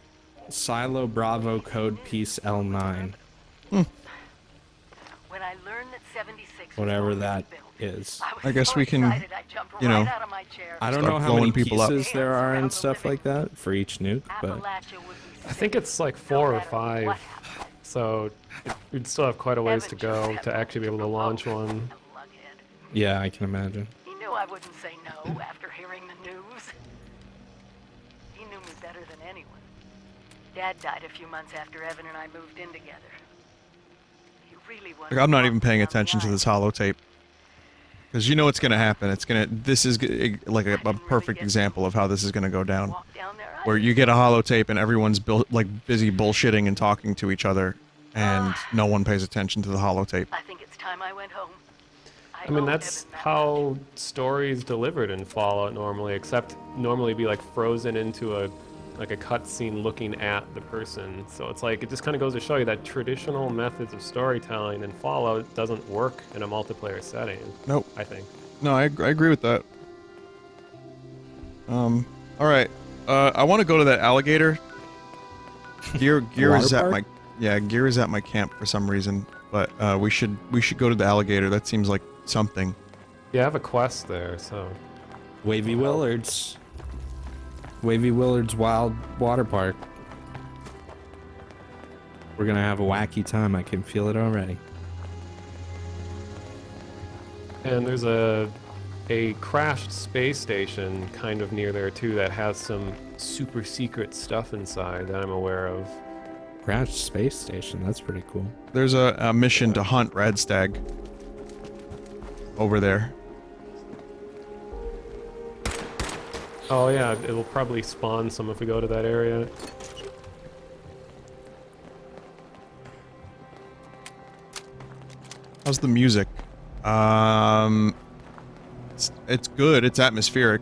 Silo Bravo code piece L9. When I learned that 76 was Whatever going to that be built, is. I was I guess so we can, excited I jumped you know, right out of my chair. I don't Start know how many blowing people up. pieces there are and stuff like that for each nuke, but Appalachia would be I think sick it's like no 4 or matter 5, what happened. so we'd still have quite a ways to Evan go just had to actually be able to launch one. A lughead. yeah, I can imagine. He knew I wouldn't say no after hearing the news. He knew me better than anyone. Dad died a few months after Evan and I moved in together. He really wanted Like, I'm not to even walk paying down attention the to this aisle. holotape. Because you know what's going to happen. This is like a I didn't really perfect get example of how this is going to go down. Walk down there, Where you get a holotape and everyone's busy bullshitting and talking to each other, and no one pays attention to the holotape. I think it's time I went home. I mean, owe that's Evan that how stories delivered in Fallout normally, except normally be like frozen into a cutscene looking at the person. So it's like, it just kind of goes to show you that traditional methods of storytelling in Fallout doesn't work in a multiplayer setting. Nope. I think. No, I agree with that. All right. I want to go to that alligator. Gear is at my Gear is at my camp for some reason, but we should go to the alligator. That seems like something. Yeah, I have a quest there, so. Wavy Willards. Wavy Willards Wild Water Park. We're gonna have a wacky time. I can feel it already. And there's a crashed space station kind of near there too that has some super secret stuff inside that I'm aware of. Crashed space station. That's pretty cool. There's a mission to hunt red stag over there. Oh yeah, it'll probably spawn some if we go to that area. How's the music? It's good. It's atmospheric.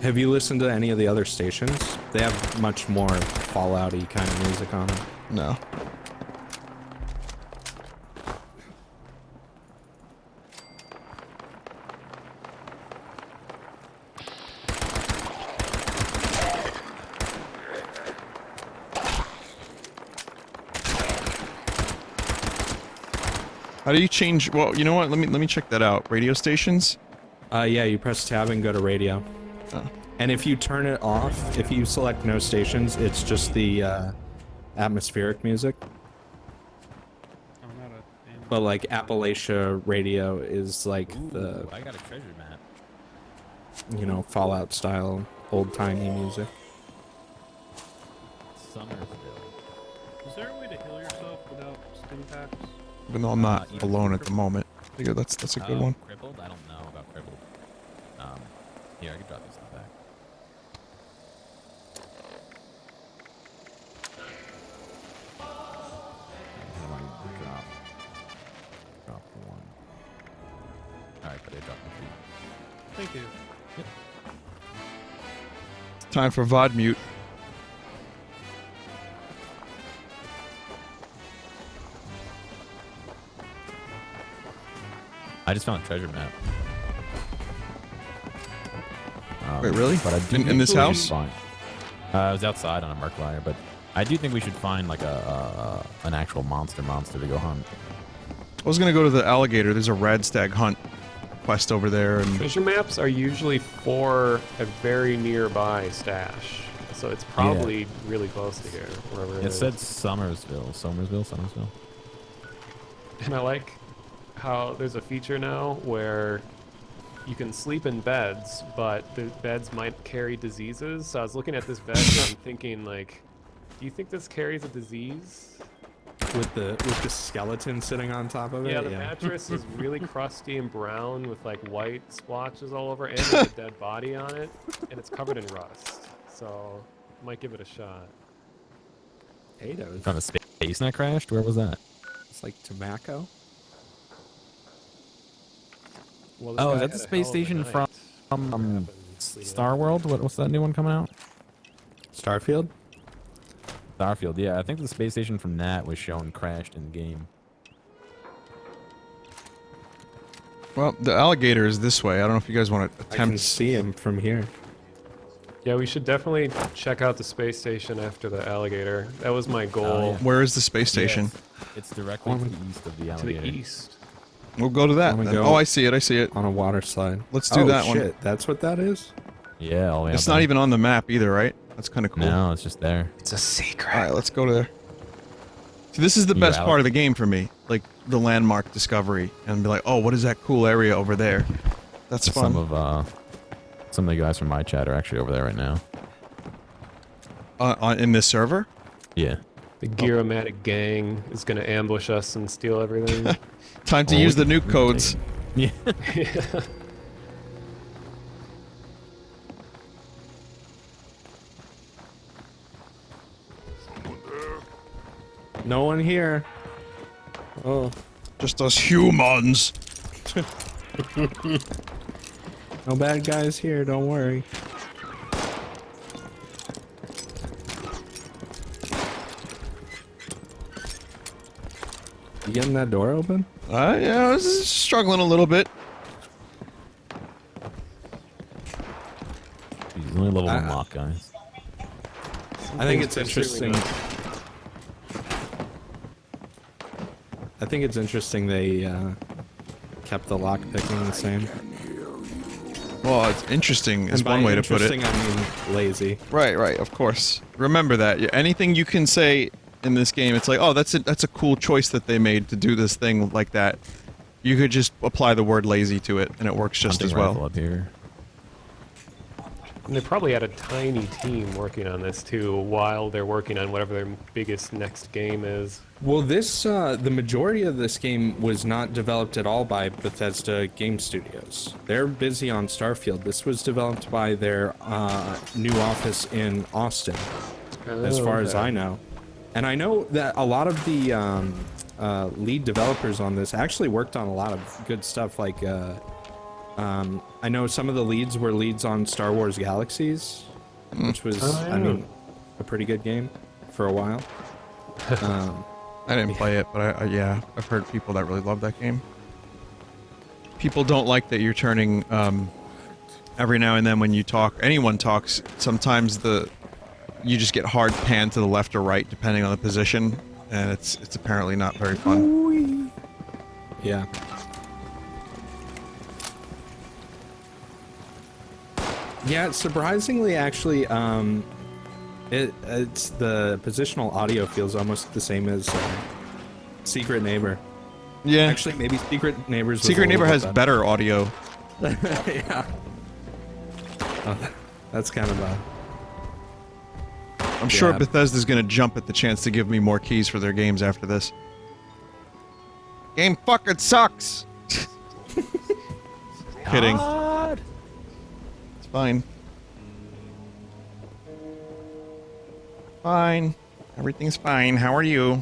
Have you listened to any of the other stations? They have much more Fallout-y kind of music on them. No. How do you change? Well, you know what? Let me check that out. Radio stations. Yeah, you press tab and go to radio. Oh. And if you turn it off, if you select no stations, it's just the atmospheric music. I'm not a fan. But like Appalachia radio is like the, I got a treasure map. you know, Fallout style, old-timey music. Somersville. Is there a way to heal yourself without stim packs? Even though I'm not Yeah. alone at the moment. I figure that's a good one. Crippled? I don't know about crippled. Here, I can drop this stuff back. How do I drop one? Alright, but I dropped the feet. Thank you. Time for VOD mute. I just found a treasure map. Wait, really? But I do In think this we should house? find- I was outside on a Merclier, but I do think we should find like an actual monster to go hunt. I was gonna go to the alligator. There's a radstag hunt quest over there, and Treasure maps are usually for a very nearby stash, so it's probably really close to here, wherever it It is. said Somersville. And I like how there's a feature now where you can sleep in beds, but the beds might carry diseases. So I was looking at this bed and I'm thinking, like, do you think this carries a disease? With the skeleton sitting on top of it. Yeah, the mattress is really crusty and brown with like white splotches all over, and there's a dead body on it, and it's covered in rust. So might give it a shot. Potatoes. Found a space net crashed. Where was that? It's like tobacco. Well, this Oh, guy is that had the a space hell of a station night. from Star World? What's that new one coming out? Starfield? Starfield, yeah. I think the space station from that was shown crashed in the game. well, the alligator is this way. I don't know if you guys want to I can attempt. see him from here. Yeah, we should definitely check out the space station after the alligator. That was my goal. yeah. Where is the space station? Yes, it's directly to the east of the To alligator. the east. We'll go to that. Wanna then. go- Oh, I see it. I see it. On a water slide. Let's do Oh, that one. shit. That's what that is? Yeah, all the way It's out not there. even on the map either, right? That's kind of cool. No, it's just there. It's a secret. All right, let's go to there. See, this is the You best out? part of the game for me, like the landmark discovery, and be like, oh, what is that cool area over there? That's fun. Some of the guys from my chat are actually over there right now. In this server? Yeah. The Gearomatic gang is going to ambush us and steal everything. Time to Oh, use the we- nuke codes. Yeah. No one here. Oh. Just us humans. No bad guys here, don't worry. You getting that door open? Yeah, I was struggling a little bit. He's only level 1 lock, guys. I think it's Things are interesting. I think it's interesting they kept the lock picking the same. Well, it's interesting is And by one way to put it. interesting, I mean lazy. Right, of course. Remember that. Anything you can say in this game, it's like, oh, that's a cool choice that they made to do this thing like that. You could just apply the word lazy to it, and it works just Hunting as rifle well. up here. And they probably had a tiny team working on this too, while they're working on whatever their biggest next game is. Well, this the majority of this game was not developed at all by Bethesda Game Studios. They're busy on Starfield. This was developed by their new office in Austin, as far as I know. And I know that a lot of the lead developers on this actually worked on a lot of good stuff. Like, I know some of the leads were leads on Star Wars Galaxies, which was, I mean, a pretty good game for a while. I didn't play it, but yeah, I've heard people that really love that game. People don't like that you're turning, every now and then when you talk, anyone talks, sometimes you just get hard pan to the left or right depending on the position, and it's apparently not very fun. Yeah. Yeah, surprisingly, actually, it's the positional audio feels almost the same as Secret Neighbor. Yeah. Actually, maybe Secret Neighbor's was Secret a little Neighbor has bit better audio. yeah. Oh, that's kind of I'm sure Yeah. Bethesda's gonna jump at the chance to give me more keys for their games after this. Game fucking sucks! Kidding. It's fine. Fine. Everything's fine. How are you?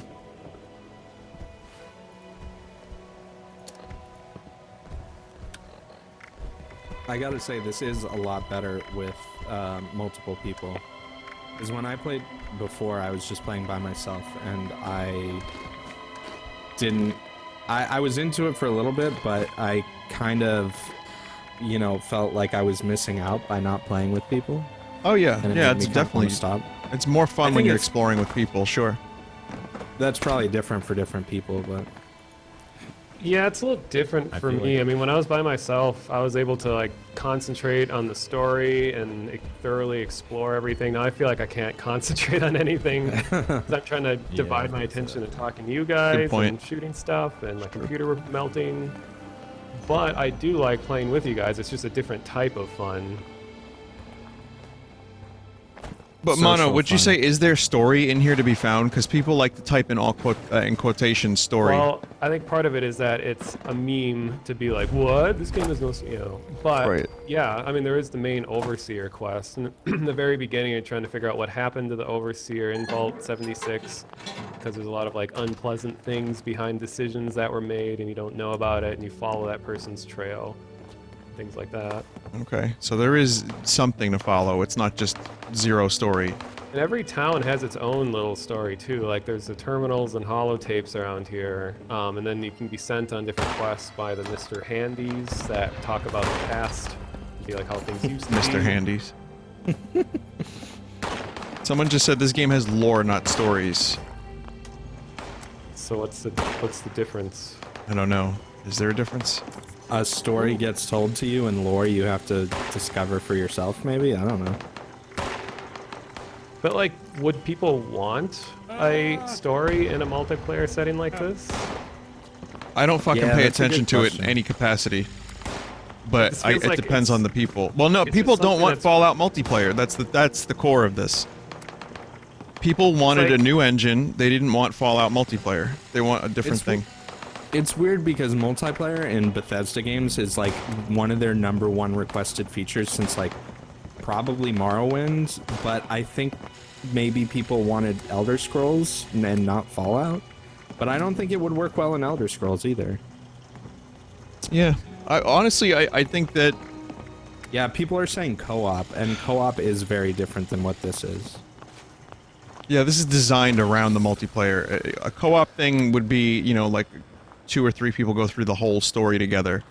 I gotta say, this is a lot better with multiple people. Because when I played before, I was just playing by myself, and I didn't... I was into it for a little bit, but I kind of, you know, felt like I was missing out by not playing with people. Oh yeah, And it yeah, made it's me kinda wanna definitely... stop. It's more fun I when think you're it's- exploring with people, sure. That's probably different for different people, but... Yeah, it's a little different for feel me. like- I mean, when I was by myself, I was able to like concentrate on the story and thoroughly explore everything. Now I feel like I can't concentrate on anything 'cause I'm trying to divide my attention to talking to you guys point. and shooting stuff, and my computer melting. But I do like playing with you guys. It's just a different type of fun. But Mono, Social would you fun. say, is there story in here to be found? Because people like to type in in quotation story. Well, I think part of it is that it's a meme to be like, what? This game is no, you know. But Right. yeah, I mean, there is the main Overseer quest. And in the very beginning, you're trying to figure out what happened to the Overseer in Vault 76, because there's a lot of like unpleasant things behind decisions that were made, and you don't know about it, and you follow that person's trail, things like that. Okay, so there is something to follow. It's not just zero story. And every town has its own little story too. Like there's the terminals and holotapes around here, and then you can be sent on different quests by the Mr. Handies that talk about the past, be like how things used to be. Mr. Handies. Someone just said this game has lore, not stories. So what's the difference? I don't know. Is there a difference? A story gets told to you, and lore you have to discover for yourself, maybe? I don't know. But like, would people want a story in a multiplayer setting like this? I don't fucking Yeah, pay that's a attention good to it question. in any capacity. But This feels it like depends it's- on the people. Well, no, it's people just don't something want that's- Fallout multiplayer. That's the core of this. People wanted like- a new engine. They didn't want Fallout multiplayer. They want a different It's thing. It's weird because multiplayer in Bethesda games is like one of their #1 requested features since like probably Morrowind, but I think maybe people wanted Elder Scrolls and not Fallout. But I don't think it would work well in Elder Scrolls either. Yeah. Honestly, I think that Yeah, people are saying co-op, and co-op is very different than what this is. yeah, this is designed around the multiplayer. A co-op thing would be, you know, like 2 or 3 people go through the whole story together.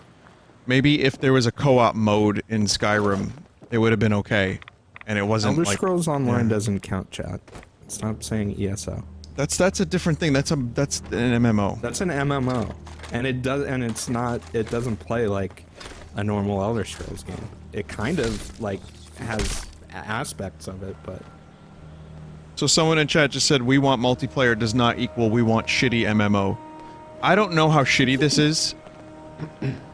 Maybe if there was a co-op mode in Skyrim, it would have been okay. And it wasn't Elder like Scrolls Online yeah. doesn't count, chat. Stop saying ESO. That's a different thing. That's an MMO. That's an MMO, and it doesn't play like a normal Elder Scrolls game. It kind of like has aspects of it, but So someone in chat just said, we want multiplayer does not equal we want shitty MMO. I don't know how shitty this is.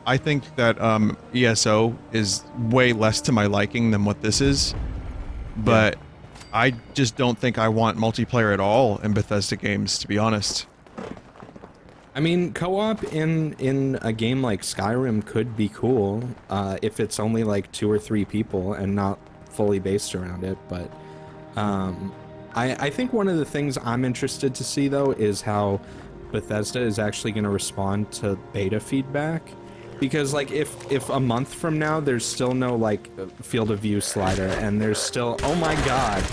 I think that ESO is way less to my liking than what this is. But I just don't think I want multiplayer at all in Bethesda games, to be honest. I mean, co-op in a game like Skyrim could be cool if it's only like 2 or 3 people and not fully based around it. But I think one of the things I'm interested to see though is how Bethesda is actually going to respond to beta feedback. Because like if a month from now there's still no like field of view slider and there's still, oh my god.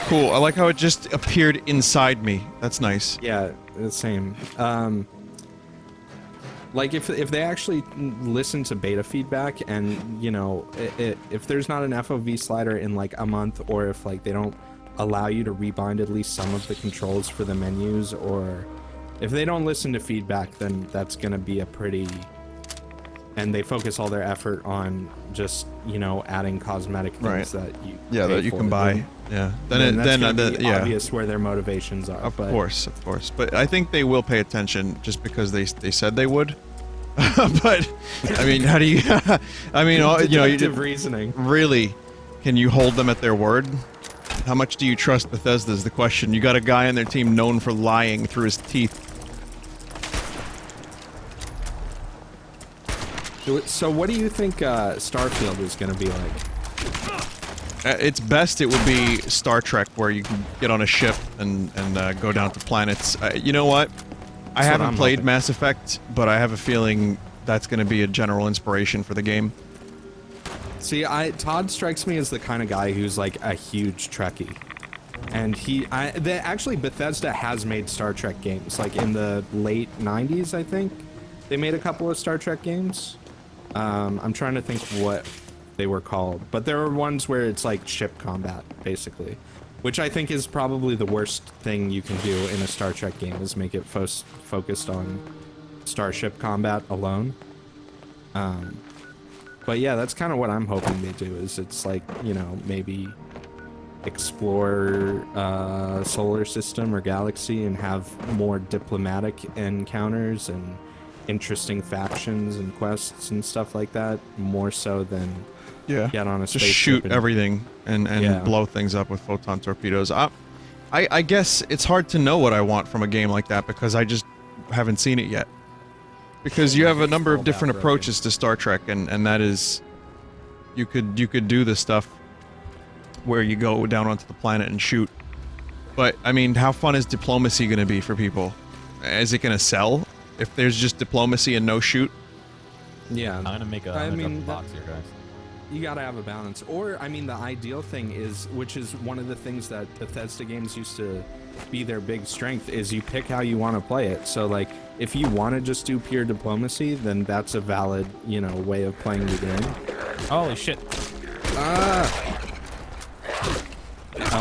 Cool, I like how it just appeared inside me. That's nice. Yeah, the same. Like if they actually listen to beta feedback and, you know, if there's not an FOV slider in like a month, or if like they don't allow you to rebind at least some of the controls for the menus, or if they don't listen to feedback, then that's going to be a pretty, and they focus all their effort on just, you know, adding cosmetic things that you that you can buy. Yeah. Then obvious where their motivations are. Of course. But I think they will pay attention just because they said they would. But I mean, how do you? I mean, you know, reasoning. Really, can you hold them at their word? How much do you trust Bethesda is the question. You got a guy on their team known for lying through his teeth. So what do you think Starfield is going to be like? At its best, it would be Star Trek, where you can get on a ship and go down to planets. You know what? I haven't played Mass Effect, but I have a feeling that's going to be a general inspiration for the game. See, Todd strikes me as the kind of guy who's like a huge Trekkie. And actually Bethesda has made Star Trek games, like in the late 90s, I think. They made a couple of Star Trek games. I'm trying to think what they were called, but there are ones where it's like ship combat, basically. Which I think is probably the worst thing you can do in a Star Trek game, is make it focused on starship combat alone. But yeah, that's kind of what I'm hoping they do, is it's like, you know, maybe explore solar system or galaxy and have more diplomatic encounters and interesting factions and quests and stuff like that, more so than get on a spaceship. Just shoot everything and blow things up with photon torpedoes. I guess it's hard to know what I want from a game like that because I just haven't seen it yet. Because you have a number of different approaches to Star Trek, and that is, you could do the stuff where you go down onto the planet and shoot. But I mean, how fun is diplomacy going to be for people? Is it going to sell if there's just diplomacy and no shoot? Yeah, I'm gonna make a box here, guys. You gotta have a balance. Or, I mean, the ideal thing is, which is one of the things that Bethesda games used to be their big strength, is you pick how you want to play it. So, like, if you want to just do pure diplomacy, then that's a valid, you know, way of playing the game. Holy shit.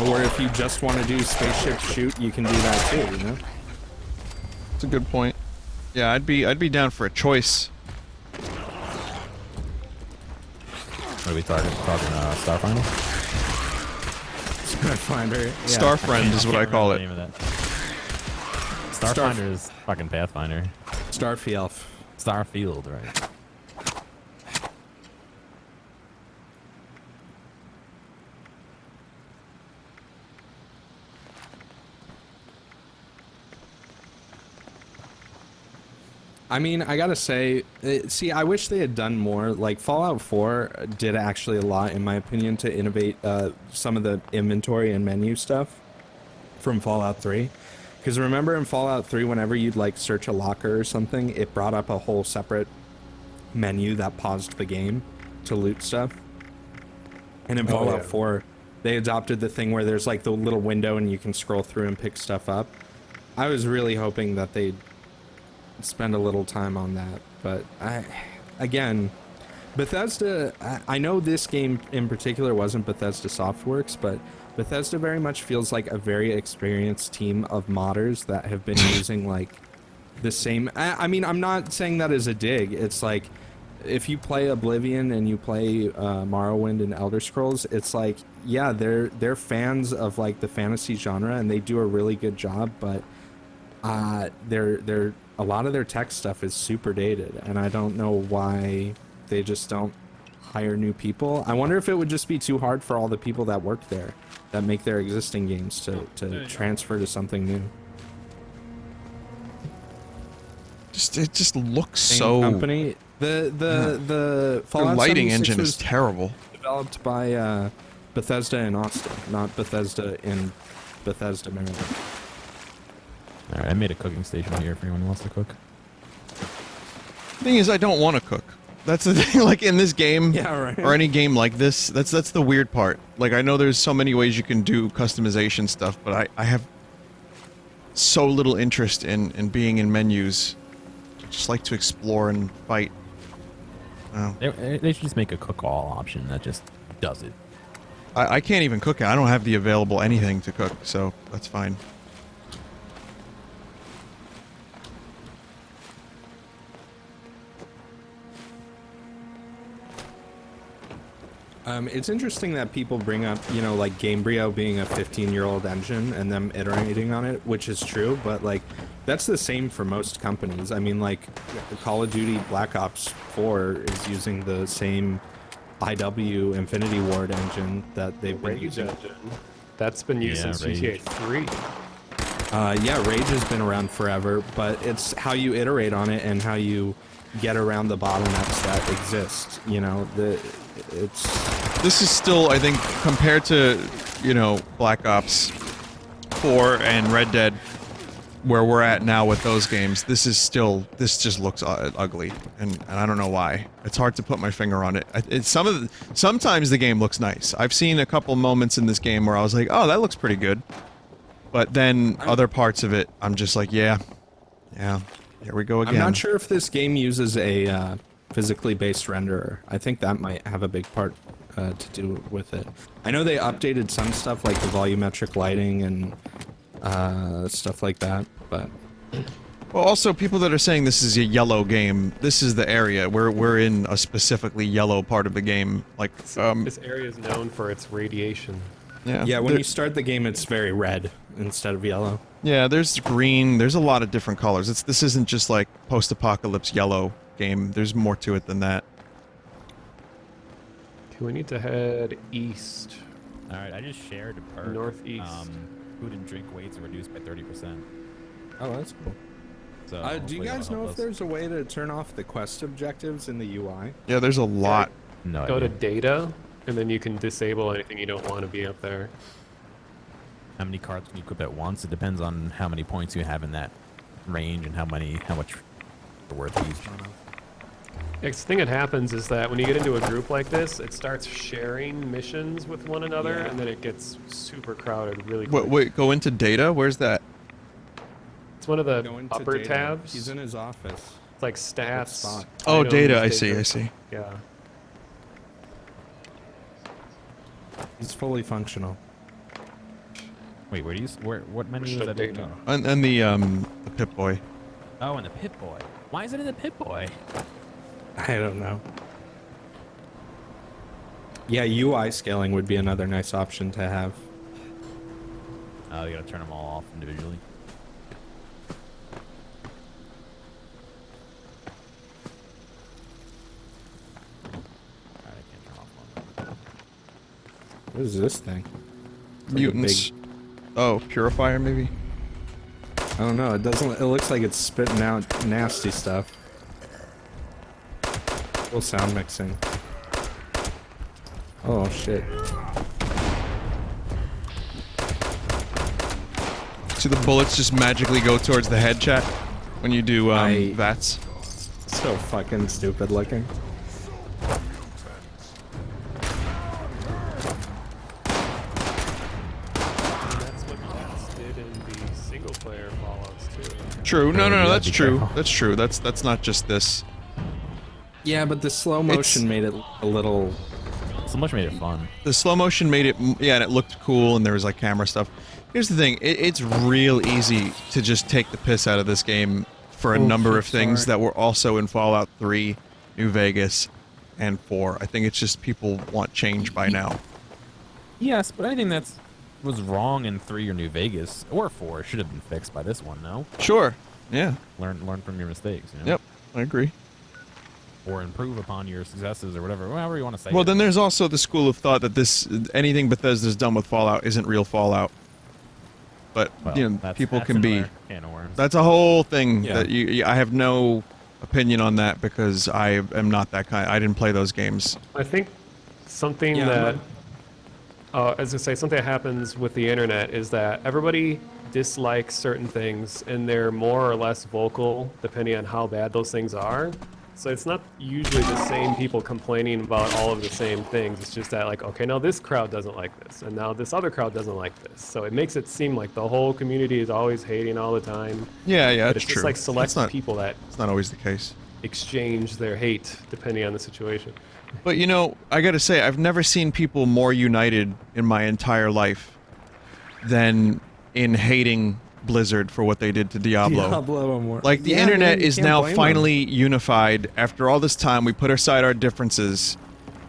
Or if you just want to do spaceship shoot, you can do that too, you know? That's a good point. Yeah, I'd be down for a choice. What are we talking Starfinder? Starfinder. Yeah. Starfriend is what I call it. Starfinder is fucking Pathfinder. Starfield. Starfield, right. I mean, I gotta say, see, I wish they had done more. Like, Fallout 4 did actually a lot, in my opinion, to innovate some of the inventory and menu stuff from Fallout 3. Because remember in Fallout 3, whenever you'd, like, search a locker or something, it brought up a whole separate menu that paused the game to loot stuff. And in Fallout 4, they adopted the thing where there's, like, the little window and you can scroll through and pick stuff up. I was really hoping that they'd spend a little time on that, but again, Bethesda, I know this game in particular wasn't Bethesda Softworks, but Bethesda very much feels like a very experienced team of modders that have been using like the same, I mean, I'm not saying that as a dig. It's like, if you play Oblivion and you play Morrowind and Elder Scrolls, it's like, yeah, they're fans of like the fantasy genre and they do a really good job, but they're a lot of their tech stuff is super dated, and I don't know why they just don't hire new people. I wonder if it would just be too hard for all the people that work there, that make their existing games, to transfer to something new. It just looks Same so. Company. The Fallout lighting 76 engine was is terrible. Developed by Bethesda in Austin, not Bethesda in Bethesda, Maryland. Alright, I made a cooking station here if anyone wants to cook. The thing is, I don't want to cook. That's the thing, like in this game, or any game like this, that's the weird part. Like, I know there's so many ways you can do customization stuff, but I have so little interest in being in menus. I just like to explore and fight. Oh. They should just make a cook-all option that just does it. I can't even cook it. I don't have the available anything to cook, so that's fine. It's interesting that people bring up, you know, like Gamebryo being a 15-year-old engine and them iterating on it, which is true, but like that's the same for most companies. I mean, like Call of Duty Black Ops 4 is using the same IW Infinity Ward engine that they've been Rage using. engine. That's been used Yeah, since Rage. GTA 3. Yeah, Rage has been around forever, but it's how you iterate on it and how you get around the bottlenecks that exist. You know, This is still, I think, compared to, you know, Black Ops 4 and Red Dead, where we're at now with those games, this just looks ugly, and I don't know why. It's hard to put my finger on it. Sometimes the game looks nice. I've seen a couple moments in this game where I was like, oh, that looks pretty good. But then other parts of it, I'm just like, yeah, here we go again. I'm not sure if this game uses a physically based renderer. I think that might have a big part to do with it. I know they updated some stuff like the volumetric lighting and stuff like that, but Well, also people that are saying this is a yellow game, this is the area we're in a specifically yellow part of the game. Like, This area is known for its radiation. yeah, when you start the game, it's very red instead of yellow. Yeah, there's green. There's a lot of different colors. This isn't just like post-apocalypse yellow game. There's more to it than that. Okay, we need to head east. All right, I just shared a perk. Northeast. Food and drink weights are reduced by 30%. Oh, that's cool. So Do you hopefully guys that'll know help if us. there's a way to turn off the quest objectives in the UI? Yeah, there's a lot. No Go to idea. data, and then you can disable anything you don't want to be up there. How many cards can you equip at once? It depends on how many points you have in that range and how much the worth of each. Next thing that happens is that when you get into a group like this, it starts sharing missions with one another, Yeah. and then it gets super crowded really quick. Wait, go into data? Where's that? It's one of the Go into upper data. tabs. He's in his office. It's like stats. spot. Oh, items, data. I see. Yeah. He's fully functional. Wait, what menu Push is the that data. in? And the Pip-Boy. Oh, and the Pip-Boy. Why is it in the Pip-Boy? I don't know. Yeah, UI scaling would be another nice option to have. Oh, you gotta turn them all off individually. Alright, I can't turn off one. What is this thing? It's like a Mutants. Oh, Purifier maybe? I don't know. It doesn't. It looks like it's spitting out nasty stuff. Cool sound mixing. Oh shit. So the bullets just magically go towards the head, chat? When you do, VATS? So fucking stupid looking. That's what Max did in the single player Fallouts too. True. No, Yeah, that's be true. careful. That's true. That's not just this. Yeah, but the slow motion made it a little. So much made it fun. The slow motion made it, yeah, and it looked cool, and there was like camera stuff. Here's the thing, it's real easy to just take the piss out of this game for a number of things that were also in Fallout 3, New Vegas, and 4. I think it's just people want change by now. Yes, but anything that was wrong in 3 or New Vegas or 4 should have been fixed by this one. No, Sure. Yeah. learn from your mistakes. You know? Yep. I agree. Or improve upon your successes or whatever, however you want to say. Well, it. then there's also the school of thought that anything Bethesda's done with Fallout isn't real Fallout. But, Well, you know, that's- people that's can be... another can of worms. That's a whole thing Yeah. that I have no opinion on that because I am not that kind. I didn't play those games. I think something Yeah, that, I'm as I say, something that happens with the internet is that everybody dislikes certain things, and they're more or less vocal depending on how bad those things are. So it's not usually the same people complaining about all of the same things. It's just that, like, okay, now this crowd doesn't like this, and now this other crowd doesn't like this. So it makes it seem like the whole community is always hating all the time. Yeah, But that's it's true. just like select That's not, people that it's not always the case. exchange their hate depending on the situation. But you know, I gotta say, I've never seen people more united in my entire life than in hating Blizzard for what they did to Diablo. Diablo Immortal. Like, the Yeah, internet man, you is can't now blame them. finally unified. After all this time, we put aside our differences.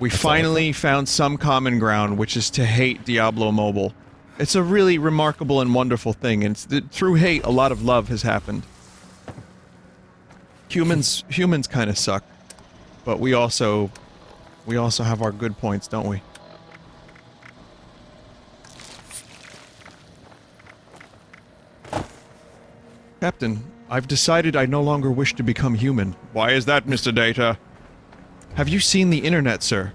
We finally found some common ground, which is to hate Diablo Mobile. It's a really remarkable and wonderful thing, and through hate, a lot of love has happened. Humans kind of suck, but we also have our good points, don't we? Captain, I've decided I no longer wish to become human. Why is that, Mr. Data? Have you seen the internet, sir?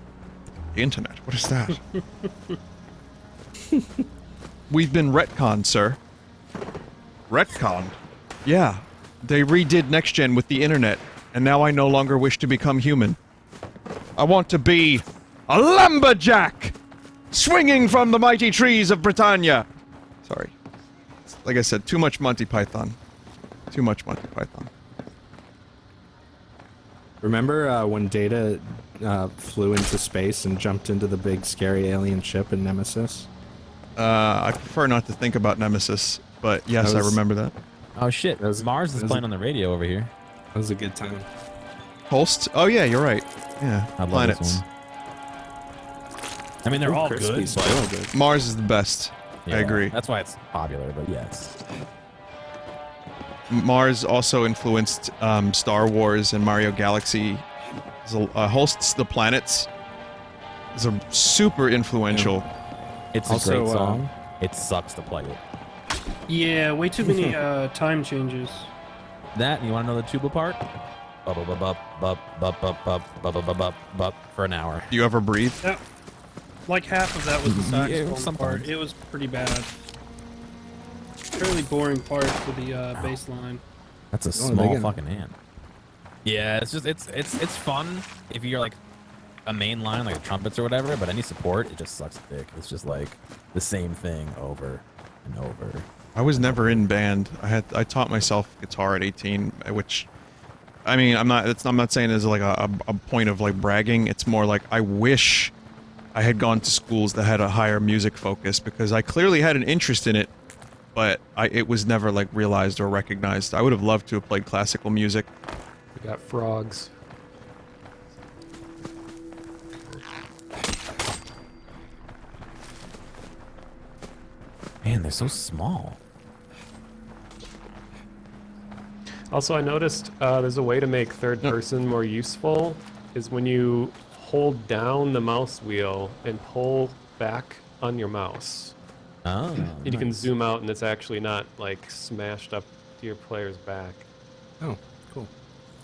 The internet? What is that? We've been retconned, sir. Retconned? Yeah. They redid Next Gen with the internet, and now I no longer wish to become human. I want to be a lumberjack! Swinging from the mighty trees of Britannia! Sorry. Like I said, too much Monty Python. Too much Monty Python. Remember when Data flew into space and jumped into the big scary alien ship in Nemesis? I prefer not to think about Nemesis, but yes, I remember that. Oh shit, Mars is playing on the radio over here. That was a good time. Holst? Oh yeah, you're right. Yeah, I love planets. this one. I mean, they're all Crispy good, still but good. Mars is the best. I yeah, agree. That's why it's popular, but yes. Mars also influenced Star Wars and Mario Galaxy. Holst's The Planets is a super influential. It's Also, a great song. It sucks to play it. Yeah, way too many time changes. That, and you want to know the tuba part? Bup, bup, bup, bup, bup, bup, bup, bup, bup, bup, bup, bup, for an hour. Do you ever breathe? That, like half of that was the saxophone part. sometimes. It was pretty bad. Fairly boring part for the bass line. That's a Oh, small they can- fucking ant. Yeah, it's just it's fun if you're like a main line like trumpets or whatever, but any support it just sucks dick. It's just like the same thing over and over. I was never in band. I taught myself guitar at 18, which, I mean, I'm not saying as like a point of like bragging. It's more like I wish I had gone to schools that had a higher music focus, because I clearly had an interest in it, but it was never like realized or recognized. I would have loved to have played classical music. We got frogs. Man, they're so small. Also, I noticed there's a way to make third person more useful, is when you hold down the mouse wheel and pull back on your mouse. Oh, And you can zoom out and it's actually not like smashed up to your player's back. Oh, cool.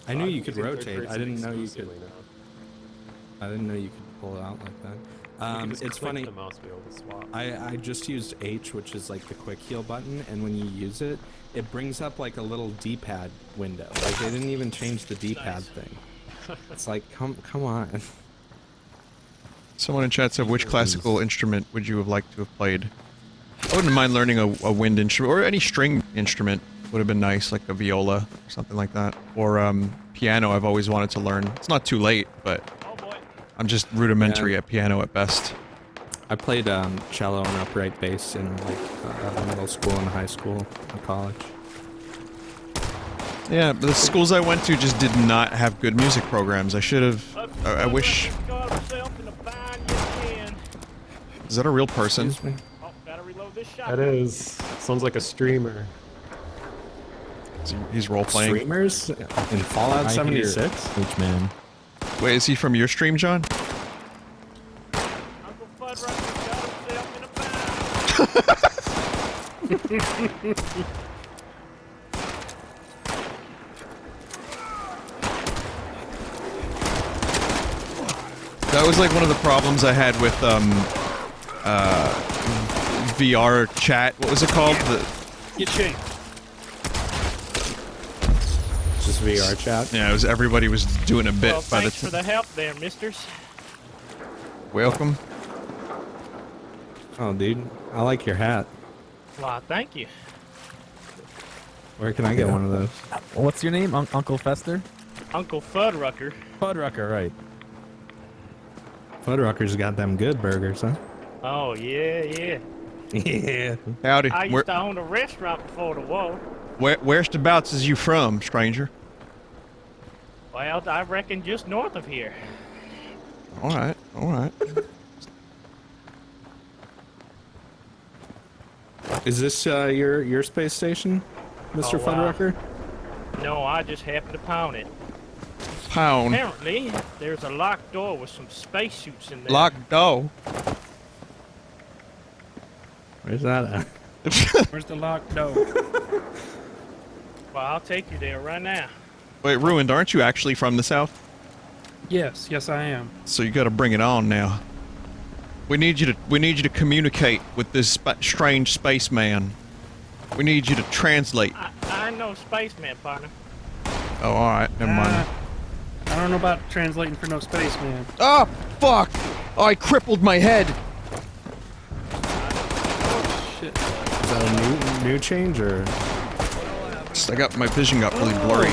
I knew you could Using third rotate. I person didn't know you could. exclusively now. I didn't know you could pull it out like that. You can just It's click funny. the mouse wheel to swap. I just used H, which is like the quick heal button, and when you use it, it brings up like a little D-pad window. Like they didn't even change the D-pad thing. It's like, come on. Someone in chat said, which classical instrument would you have liked to have played? I wouldn't mind learning a wind instrument, or any string instrument would have been nice, like a viola or something like that. Or piano I've always wanted to learn. It's not too late, but I'm just rudimentary at piano at best. I played cello and upright bass in like middle school and high school and college. Yeah, but the schools I went to just did not have good music programs. I should have... I wish... Is that a real person? Excuse me? That is. Sounds like a streamer. He's role-playing. Streamers in Fallout 76? H man. Wait, is he from your stream, John? That was like one of the problems I had with VR chat. What was it called? Get changed. Just VR chat? Yeah, it was everybody was doing a bit Well, by the thanks for the help there, misters. Welcome. Oh, dude, I like your hat. Why, thank you. Where can I get one of those? What's your name? Uncle Fester? Uncle Fuddrucker. Fuddrucker, right. Fuddrucker's got them good burgers, huh? Oh, yeah, yeah. Yeah. Howdy. I used to own a restaurant before the war. Whereabouts is you from, stranger? Well, I reckon just north of here. Alright, alright. Is this your space station, Mr. Oh, wow. Fuddrucker? No, I just happened to pound it. Pound. Apparently, there's a locked door with some spacesuits in there. Locked door. Where's that at? Where's the locked door? Well, I'll take you there right now. Wait, Ruined, aren't you actually from the south? Yes, yes I am. So you gotta bring it on now. We need you to communicate with this strange spaceman. We need you to translate. I know spaceman, partner. Oh, alright, never mind. I don't know about translating for no spaceman. Oh, fuck! I crippled my head! Shit. Is that a new change or? My vision got really blurry.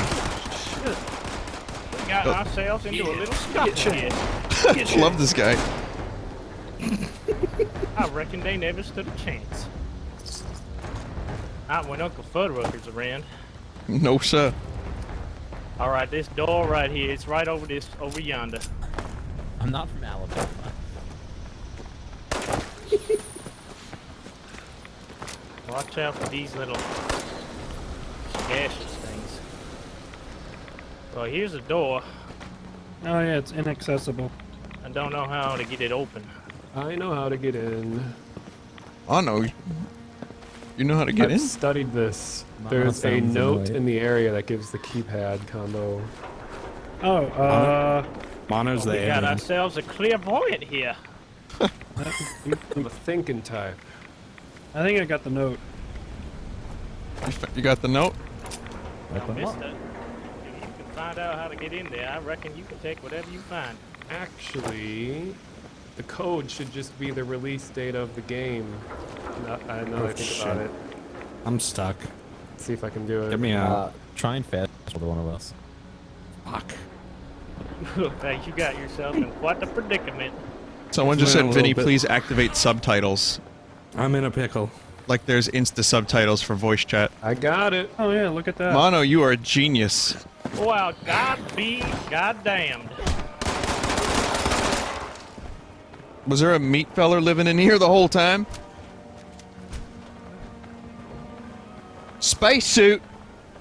We got ourselves into a little scuffle here. I love this guy. I reckon they never stood a chance. Not when Uncle Fuddrucker's around. No, sir. Alright, this door right here, it's right over yonder. I'm not from Alabama. Watch out for these little gaseous things. Well, here's a door. Oh yeah, it's inaccessible. I don't know how to get it open. I know how to get in. I know. You know how to get I've in? studied this. Mama There's a sounds note annoyed. in the area that gives the keypad combo. Oh, Mono's the We got alien. ourselves a clairvoyant here. I'm a thinking type. I think I got the note. You got the note? Now, mister, if you can find out how to get in there, I reckon you can take whatever you find. Actually, the code should just be the release date of the game. Now that I think about shit. it. I'm stuck. Let's see if I can do it. Get me out. Try and fast with one of us. Fuck. Hey, you got yourself in quite a predicament. Someone just Went a said, Vinny, little bit- please activate subtitles. I'm in a pickle. Like there's Insta subtitles for voice chat. I got it. Oh yeah, look at that. Mono, you are a genius. Well, God be goddamned. Was there a meat feller living in here the whole time? Spacesuit!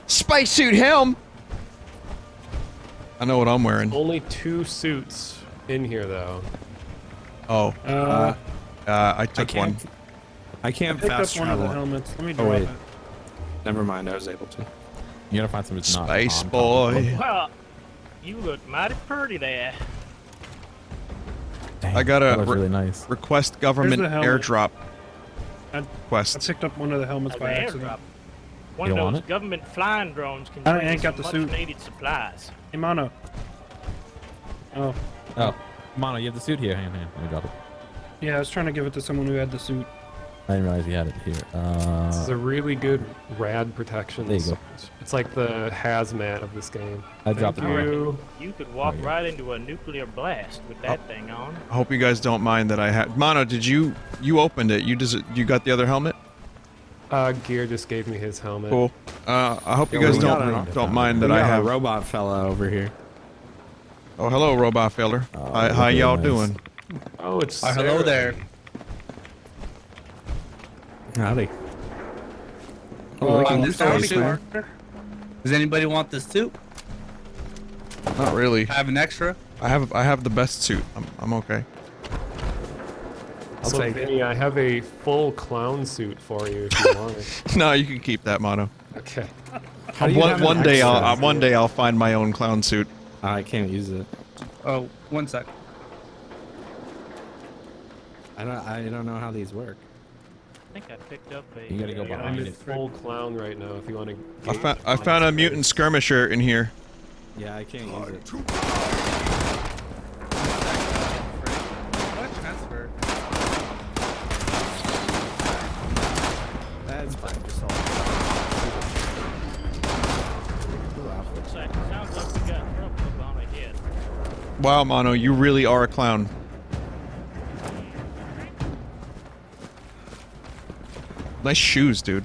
Spacesuit helm! I know what I'm wearing. Only 2 suits in here, though. Oh, I took can't- one. I can't Pick up fast one of the travel. helmets. Let me Oh drop wait. it. Never mind. I was able to. You gotta find somebody that's not Space on top. boy. Well, you look mighty pretty there. Dang, I got a that was re- really nice. Request government Here's the helmet. airdrop I quest. picked up one of the helmets As by an accident. airdrop. One You of don't want those it? government flying drones can I bring ain't you got some the suit. much needed supplies. Hey, Mono. Oh, Oh, Mono, you have the suit here. Hang on, let me drop it. yeah, I was trying to give it to someone who had the suit. I didn't realize you had it here. This is a really good rad protection. There you go. It's like the hazmat of this game. I dropped it Thank here. you. You could walk yeah. right into a nuclear blast with that thing on. I hope you guys don't mind that I had. Mono, did you opened it? You got the other helmet? Gear just gave me his helmet. Cool. I hope you Yeah, guys we got don't mind We that I got have. a robot fella over here. Oh, hello, robot feller. Oh, How really y'all nice. doing? Oh, it's hello Sarah. there. Howdy. Oh, we can this do howdy, space, man. partner. Does anybody want this suit? Not really. Have an extra? I have the best suit. I'm okay. So, Vinny, I have a full clown suit for you if you want it. No, you can keep that, Mono. Okay. How do you have an One day extra? one day I'll find my own clown suit. I can't use it. Oh, one sec. I don't know how these work. I think I picked up a. You gotta go I'm behind in it. full clown right now if you want to. I found a mutant skirmisher in here. Yeah, I can't use it. What transfer? That's fine. Just Looks like, sounds like we got trouble on ahead. Wow, Mono, you really are a clown. Nice shoes, dude.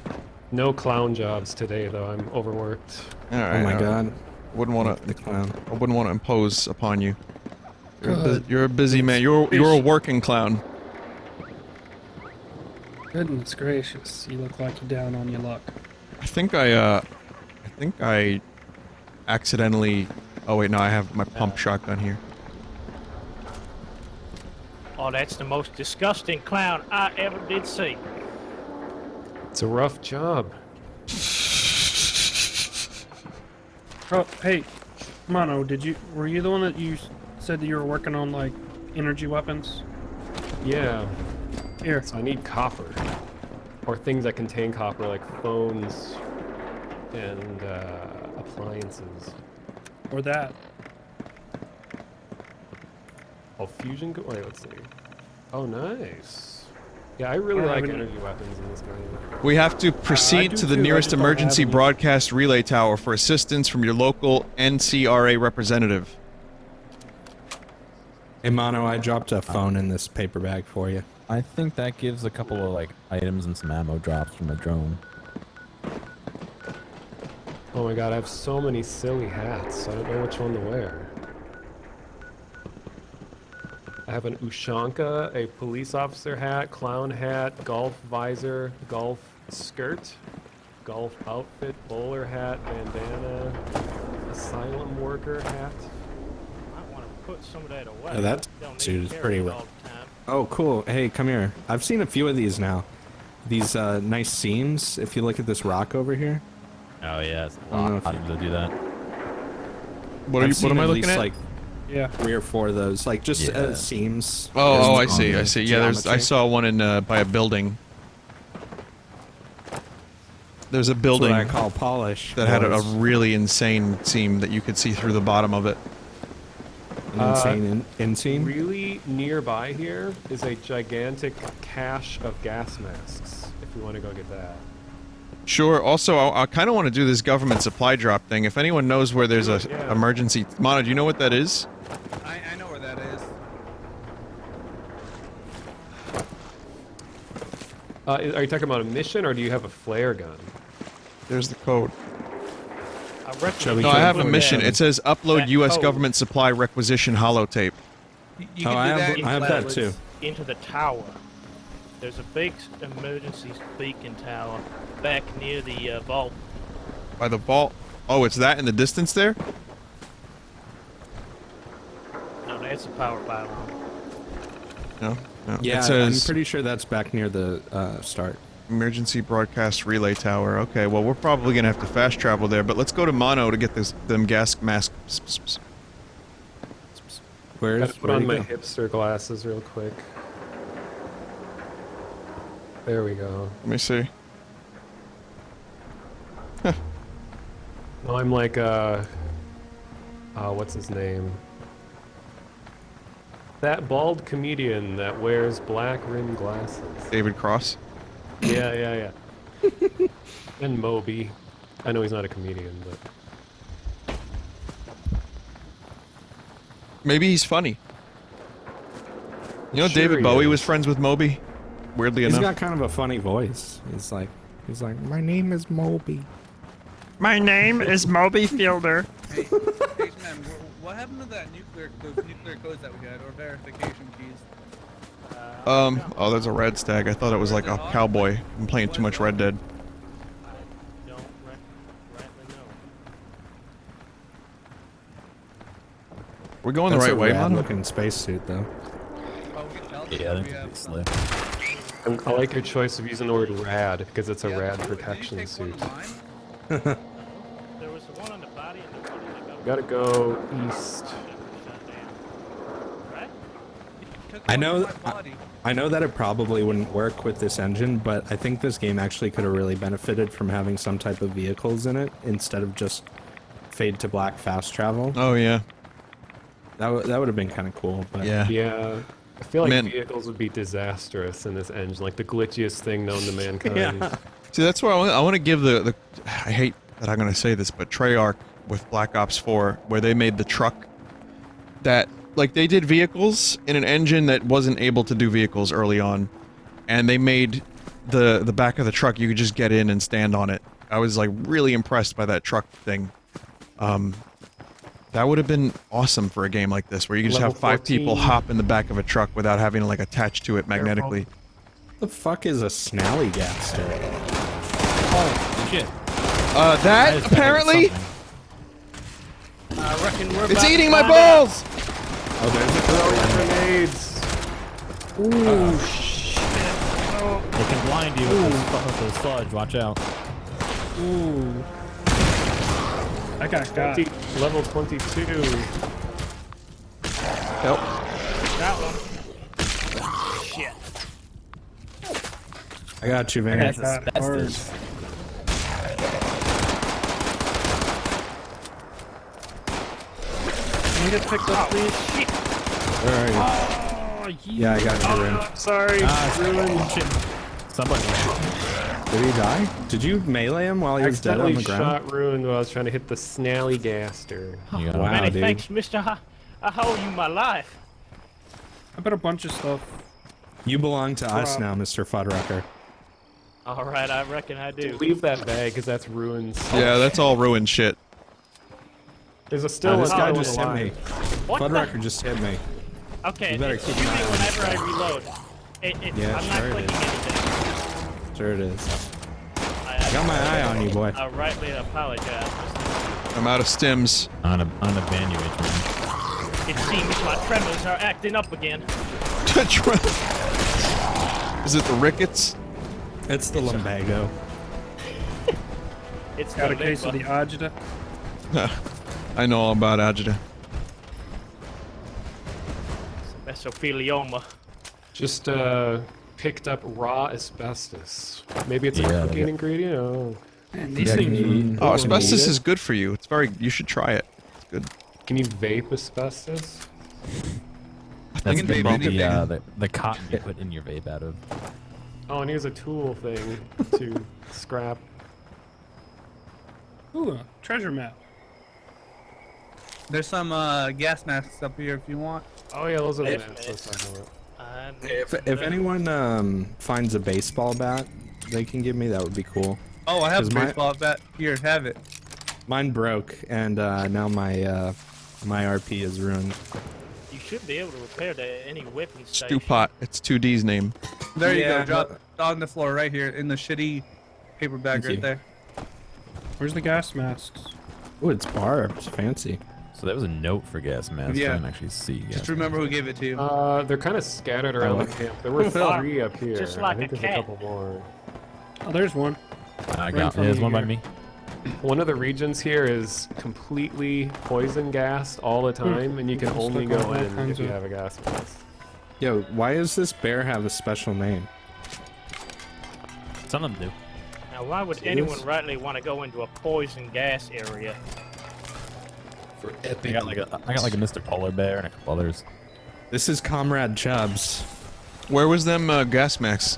No clown jobs today though. I'm overworked. All right. Oh my all right. god. Wouldn't want The clown. I wouldn't want to impose upon you. You're a busy man. You're a working clown. Goodness gracious, you look like you're down on your luck. I think I accidentally. Oh wait, no, I have my pump shotgun here. Oh, that's the most disgusting clown I ever did see. It's a rough job. Oh, hey, Mono, were you the one that you said that you were working on, like, energy weapons? Yeah. Here. So I need copper. Or things that contain copper, like phones and appliances. Or that. Oh, fusion. Wait, let's see. Oh, nice. Yeah, I really like energy weapons in this game. We have to proceed to the nearest emergency broadcast relay tower for assistance from your local NCRA representative. Hey, Mono, I dropped a phone in this paper bag for you. I think that gives a couple of like items and some ammo drops from a drone. Oh my god, I have so many silly hats. I don't know which one to wear. I have an Ushanka, a police officer hat, clown hat, golf visor, golf skirt, golf outfit, bowler hat, bandana, asylum worker hat. I want to put some of that away. Yeah, that Don't suit need is to pretty carry it rough. all the time. Oh, cool. Hey, come here. I've seen a few of these now. These nice seams. If you look at this rock over here. Oh yeah, it's a I don't know lot if to do that. What am I looking at? Like Yeah. 3 or 4 of those, like just seams. Oh, I There's see. Yeah, I geometry. saw one in by a building. There's a That's building what I call polish. that had a boys. really insane seam that you could see through the bottom of it. An insane inseam. Really nearby here is a gigantic cache of gas masks, if we want to go get that. Sure. Also, I kind of want to do this government supply drop thing. If anyone knows where there's a Yeah. emergency, Mono, do you know what that is? I know where that is. Are you talking about a mission, or do you have a flare gun? There's the code. I reckon Shall we No, go I have a for mission. that? It says upload That U.S. code. government supply requisition holotape. You Oh, can I do have- that. I have that too. into the tower. There's a big emergency beacon tower back near the vault. By the vault. Oh, it's that in the distance there? No, that's a power pylon. No. No. Yeah, It says I'm pretty sure that's back near the start. emergency broadcast relay tower. Okay, well, we're probably gonna have to fast travel there, but let's go to Mono to get them gas masks. Where's Gotta put on my hipster glasses real quick. There we go. Let me see. No, I'm like, what's his name? That bald comedian that wears black rimmed glasses. David Cross. Yeah. And Moby. I know he's not a comedian, but... Maybe he's funny. You know, Sure David he Bowie is. was friends with Moby. Weirdly He's enough. got kind of a funny voice. He's like, my name is Moby. My name is Moby Fielder. Hey, man, what happened to those nuclear codes that we had, or verification keys? Oh, there's a red stag. I thought it was like a cowboy. I'm playing too much Red Dead. I don't rightly know. We're going the That's right a way, rad Mono? looking spacesuit though. Oh, we can tell Yeah, that that's we a have. big slip. I like your choice of using the word rad, because it's a Yeah, rad did you protection take one suit. of mine? There was the one on the body and the one in the Gotta go east. Right? Took I one know. from my body. I know that it probably wouldn't work with this engine, but I think this game actually could have really benefited from having some type of vehicles in it instead of just fade to black fast travel. Oh, yeah. That would have been kind of cool. But Yeah. Yeah. I feel like Man. vehicles would be disastrous in this engine, like the glitchiest thing known to mankind. Yeah. See, that's why I want to give the... I hate that I'm going to say this, but Treyarch with Black Ops 4, where they made the truck that... Like, they did vehicles in an engine that wasn't able to do vehicles early on. And they made the back of the truck, you could just get in and stand on it. I was, like, really impressed by that truck thing. That would have been awesome for a game like this, where you could just Level have 5 people 14. hop in the back of a truck without having to like attach to it magnetically. The fuck is a snallygaster? Oh shit! That is apparently I reckon we're it's about to eating my find out. balls. Oh, there's a Grenades. Ooh, shit. It can blind you with the sludge. Watch out. Ooh. I got 20, level 22. Nope. That one. Shit. I got you, Vinny. That's got asbestos. Can you get picked up, please? Shit. Where are you? Oh, Yeah, I got you, Rin. Sorry, ruined. Somebody. Did he die? Did you melee him while he was dead on Accidentally the ground? shot ruined while I was trying to hit the snallygaster. You got Wow, Many dude. thanks, mister. I owe you my life. I bet a bunch of stuff. You belong to us now, Mr. Fuddrucker. Alright, I reckon I do. Leave that bag, because that's ruins. Yeah, that's all ruined shit. There's a still This guy another just one hit me. alive. What Fuddrucker just hit me. Okay, You better it's keep usually an eye on whenever I reload. Yeah, I'm not sure it clicking is. anything. Sure it is. I Got my eye on you, boy. I rightly apologize. I'm out of stims. Unevaluate, man. It seems my tremors are acting up again. Is it the rickets? It's the lumbago. It's Got a the case of the agita. I know all about agita. mesothelioma. Just picked up raw asbestos. Maybe it's a Yeah, cooking yeah. ingredient? Oh. Man, these things. Oh, asbestos is good for you. It's very. You should try it. It's good. Can you vape asbestos? That's can the, vape anything. the cotton you put in your vape out of. Oh, and here's a tool thing to scrap. Ooh, a treasure map. There's some gas masks up here if you want. Oh yeah, those are the Yes, maps. yes. Let's talk about. If anyone finds a baseball bat they can give me, that would be cool. Oh, I have a 'Cause my- baseball bat. Here, have it. Mine broke, and now my my RP is ruined. You should be able to repair any weapon station. Stew pot. It's 2D's name. There you Yeah, go. Drop it on the floor right here in the shitty paper bag Thank right you. there. Where's the gas masks? Oh, it's barbed. Fancy. So that was a note for gas masks. Yeah. I didn't actually see gas Just remember who gave it to you. They're kind of scattered around the camp. There were 3 up here. Just like I think a there's cat. a couple more. Oh, there's one. masks. I Right got. from There's you one by here. me. One of the regions here is completely poison gassed all the time, and you can Just only like go all in kinds if you of- have a gas mask. Yo, why does this bear have a special name? Some of them do. Now, why would anyone rightly want to go into a poison gas area? For I epic. got like a Mr. Polar Bear and a couple others. This is Comrade Chubbs. Where was them gas masks?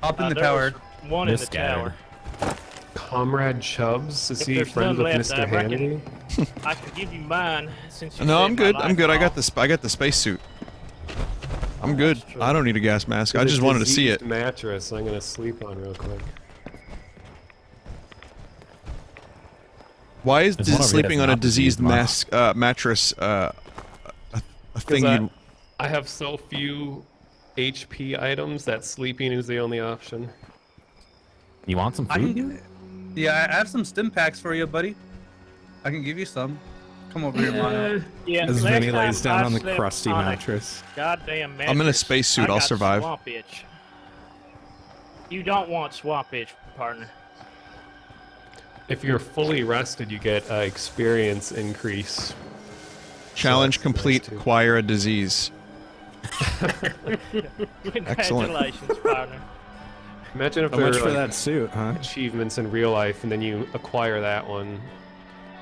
Up in the there tower. was one in They're the scattered. tower. Comrade Chubbs? Is If he there's friends none with left, Mr. I reckon- Hannity? I can give you mine since you No, I'm saved my good. life I'm good. I and got all. the I got the spacesuit. I'm good. that's true. I don't need a gas mask. I There's a just wanted to see diseased it. mattress I'm gonna sleep on real quick. Why is There's one over here sleeping that's on a not diseased, diseased mattress a thing Because you? I have so few HP items that sleeping is the only option. You want some I food? can, yeah, I have some stim packs for you, buddy. I can give you some. Come over here, Mono. Yeah, As last Vinny time lays down I on the slept crusty on a mattress. Goddamn mattress. I'm in a spacesuit, I I'll got survive. Swamp itch. You don't want swamp itch, partner. If you're fully rested, you get experience increase. Challenge that's complete. nice, too. Acquire a disease. Congratulations, partner. Imagine if How there much were for like, that suit, huh? achievements in real life, and then you acquire that one.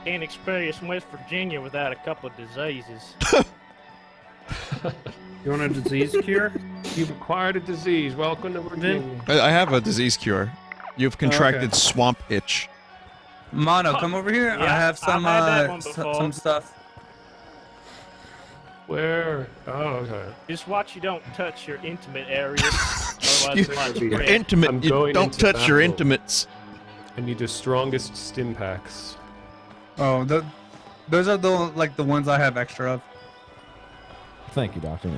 Can't experience West Virginia without a couple of diseases. You want a disease cure? You've acquired a disease. Welcome to Virginia. I have a disease cure. You've contracted okay. swamp itch. Mono, come over here. Yeah, I have some I've had that one before. some stuff. Where? Oh, okay. Just watch you don't touch your intimate areas. Otherwise, You- it might You're spread. Intimate. I'm You going don't into touch your battle. intimates. I need the strongest stim packs. Oh, Those are the ones I have extra of. Thank you, Doctor.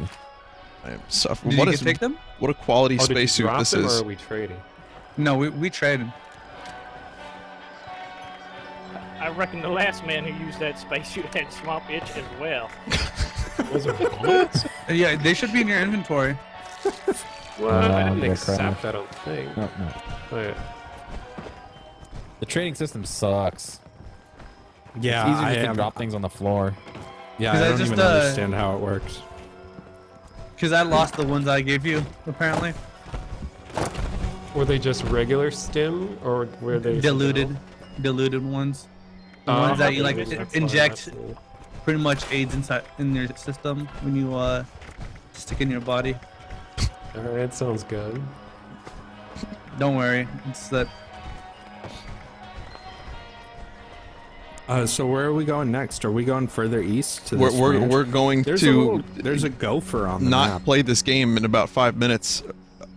I am suffering. Did you take them? What a quality Oh, did you spacesuit drop this them, is. or are we trading? No, we traded. I reckon the last man who used that spacesuit had swamp itch as well. Those are bullets? Yeah, they should be in your inventory. Well, I didn't they're accept, crap. I don't think. No. Oh, yeah. The trading system sucks. Yeah, It's easier just to drop things on the floor. Yeah, 'Cause I I don't just, even understand how it works. Because I lost the ones I gave you, apparently. Were they just regular stim, or were they Diluted ones. The ones that you like inject pretty much aids inside in your system when you stick in your body. Alright, sounds good. Don't worry, it's that. So where are we going next? Are we going further east to this ranch? We're going There's to there's a gopher on the not map. play this game in about 5 minutes,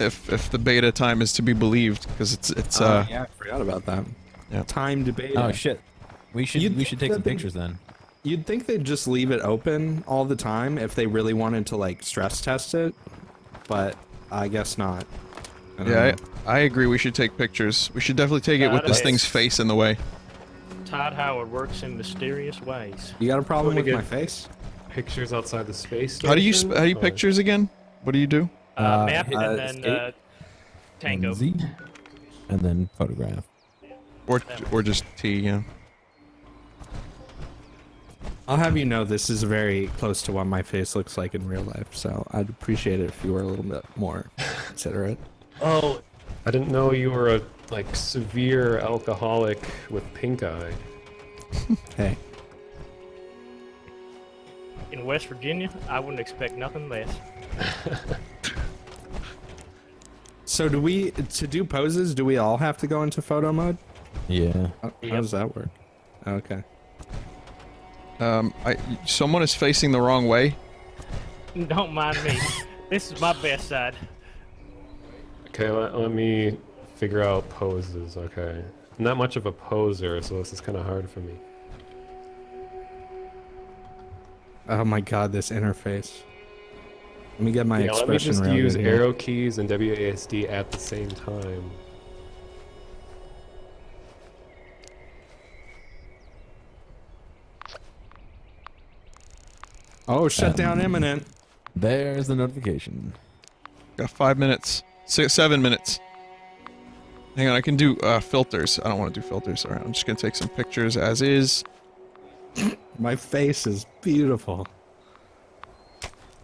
if the beta time is to be believed, because it's yeah, I forgot about that. Yeah. Time debate. Oh shit. We should take some pictures then. You'd think they'd just leave it open all the time if they really wanted to like stress test it, but I guess not. Yeah, I agree. We should take pictures. We should definitely take it with this thing's face in the way. Todd Howard works in mysterious ways. You got a problem Wanna with my get face? Pictures outside the space station? How do you pictures again? What do you do? Map and then escape. Tango. Z, and then photograph. Or just T, yeah. I'll have you know this is very close to what my face looks like in real life, so I'd appreciate it if you were a little bit more considerate. Oh, I didn't know you were a like severe alcoholic with pink eye. Hey. In West Virginia, I wouldn't expect nothing less. So to do poses, do we all have to go into photo mode? Yeah. How does that work? Okay. Someone is facing the wrong way. Don't mind me. This is my best side. Okay, let me figure out poses. Okay. I'm not much of a poser, so this is kind of hard for me. Oh my god, this interface. Let me get my Yeah, let me expression just routed use here. arrow keys and WASD at the same time. Oh, shutdown imminent. There's the notification. Got 5 minutes. 7 minutes. Hang on, I can do filters. I don't want to do filters. Alright, I'm just gonna take some pictures as is. My face is beautiful.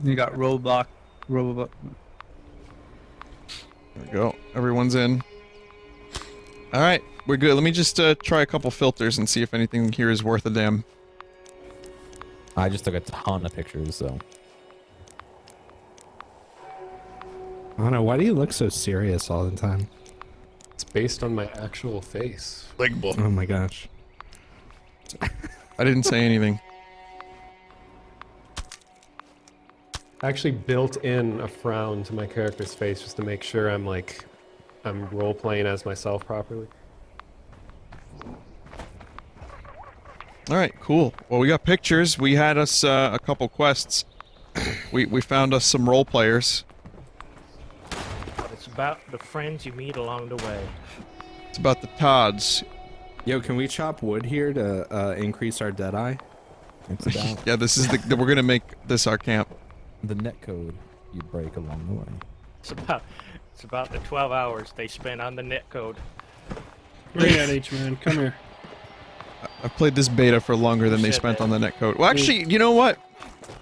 You got Roblox. There we go. Everyone's in. Alright, we're good. Let me just try a couple filters and see if anything here is worth a damn. I just took a ton of pictures, so. Anna, why do you look so serious all the time? It's based on my actual face. Oh my gosh. I didn't say anything. I actually built in a frown to my character's face just to make sure I'm role-playing as myself properly. Alright, cool. Well, we got pictures. We had us a couple quests. We found us some role players. But it's about the friends you meet along the way. It's about the Todds. Yo, can we chop wood here to increase our deadeye? It's about Yeah, this is we're gonna make this our camp. the netcode you break along the way. It's about the 12 hours they spent on the netcode. Where you at, H-Man? Come here. I've played this beta for longer than they Said spent that. on the netcode. Well, actually, you know what?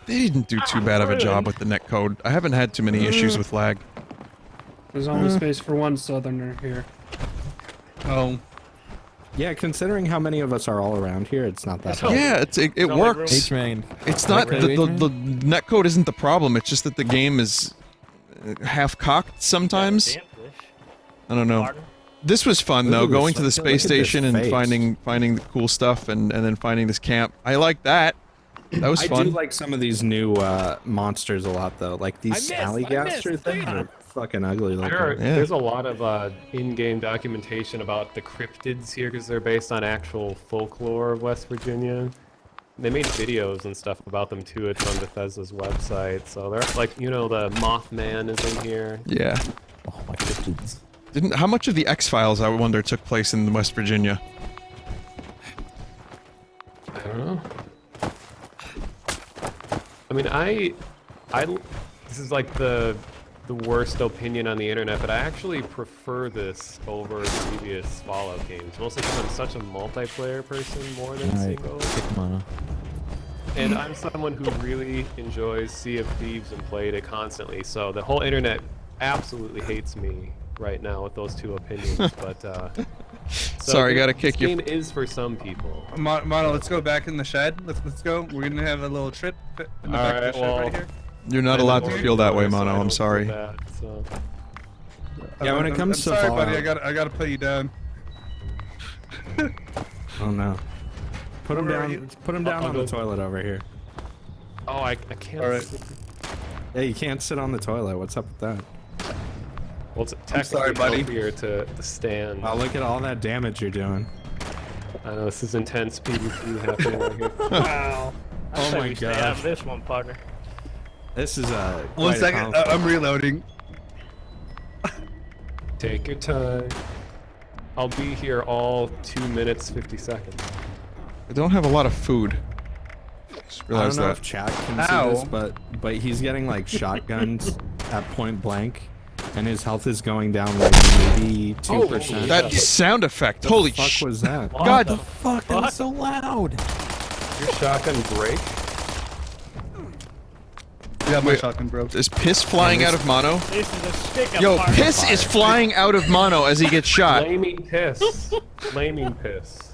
They didn't do too bad of a job with the netcode. I haven't had too many issues with lag. There's only space for one southerner here. Oh, Yeah, considering how many of us are all around here, it's not that bad. Yeah, it only works. H-Man. It's not the netcode isn't the problem. It's just that the game is half cocked sometimes. I don't know. Pardon? This was fun Look though, at going this- to the look space at this station and face. finding the cool stuff and then finding this camp. I like that. That was I fun. do like some of these new monsters a lot, though. Like these Sallygaster things are fucking ugly looking. There's a lot of in-game documentation about the cryptids here because they're based on actual folklore of West Virginia. they made videos and stuff about them too. It's on Bethesda's website. So they're like, you know, the Mothman is in here. Yeah. Oh my goodness. How much of the X-Files, I wonder, took place in West Virginia? I don't know. I mean, this is like the worst opinion on the internet, but I actually prefer this over previous Fallout games, mostly because I'm such a multiplayer person more than single. And I'm someone who really enjoys Sea of Thieves and played it constantly, so the whole internet absolutely hates me right now with those two opinions, but so Sorry, gotta kick you. This game is for some people. Mono, let's go back in the shed. Let's go. We're gonna have a little trip in the back of the shed right here. You're not allowed to feel that way, Mono. I'm sorry. Yeah, when it comes to sorry, Fallout, buddy. I gotta put you down. Oh no. Put him Where are down. you? Put him down on the toilet over here. Oh, I can't. All right. Yeah, you can't sit on the toilet. What's up with that? Well, it's I'm sorry, technically buddy. healthier to stand. Wow, look at all that damage you're doing. I know this is intense PvP happening right here. Wow. I Oh say my we stay out of gosh. this one, partner. This is a. One second. I'm reloading. Take your time. I'll be here all 2 minutes 50 seconds. I don't have a lot of food. Just I realized don't know that. if Chad can see Ow. this, but he's getting like shotguns at point blank, and his health is going down like maybe 2%. That sound effect. Holy fuck sh! was that? God. The fuck? That was so loud. Your shotgun break? Yeah, my Wait. shotgun broke. Is piss flying out of Mono? This is a stick Yo, apart. piss is flying out of Mono as he gets shot. Flaming piss. Flaming piss.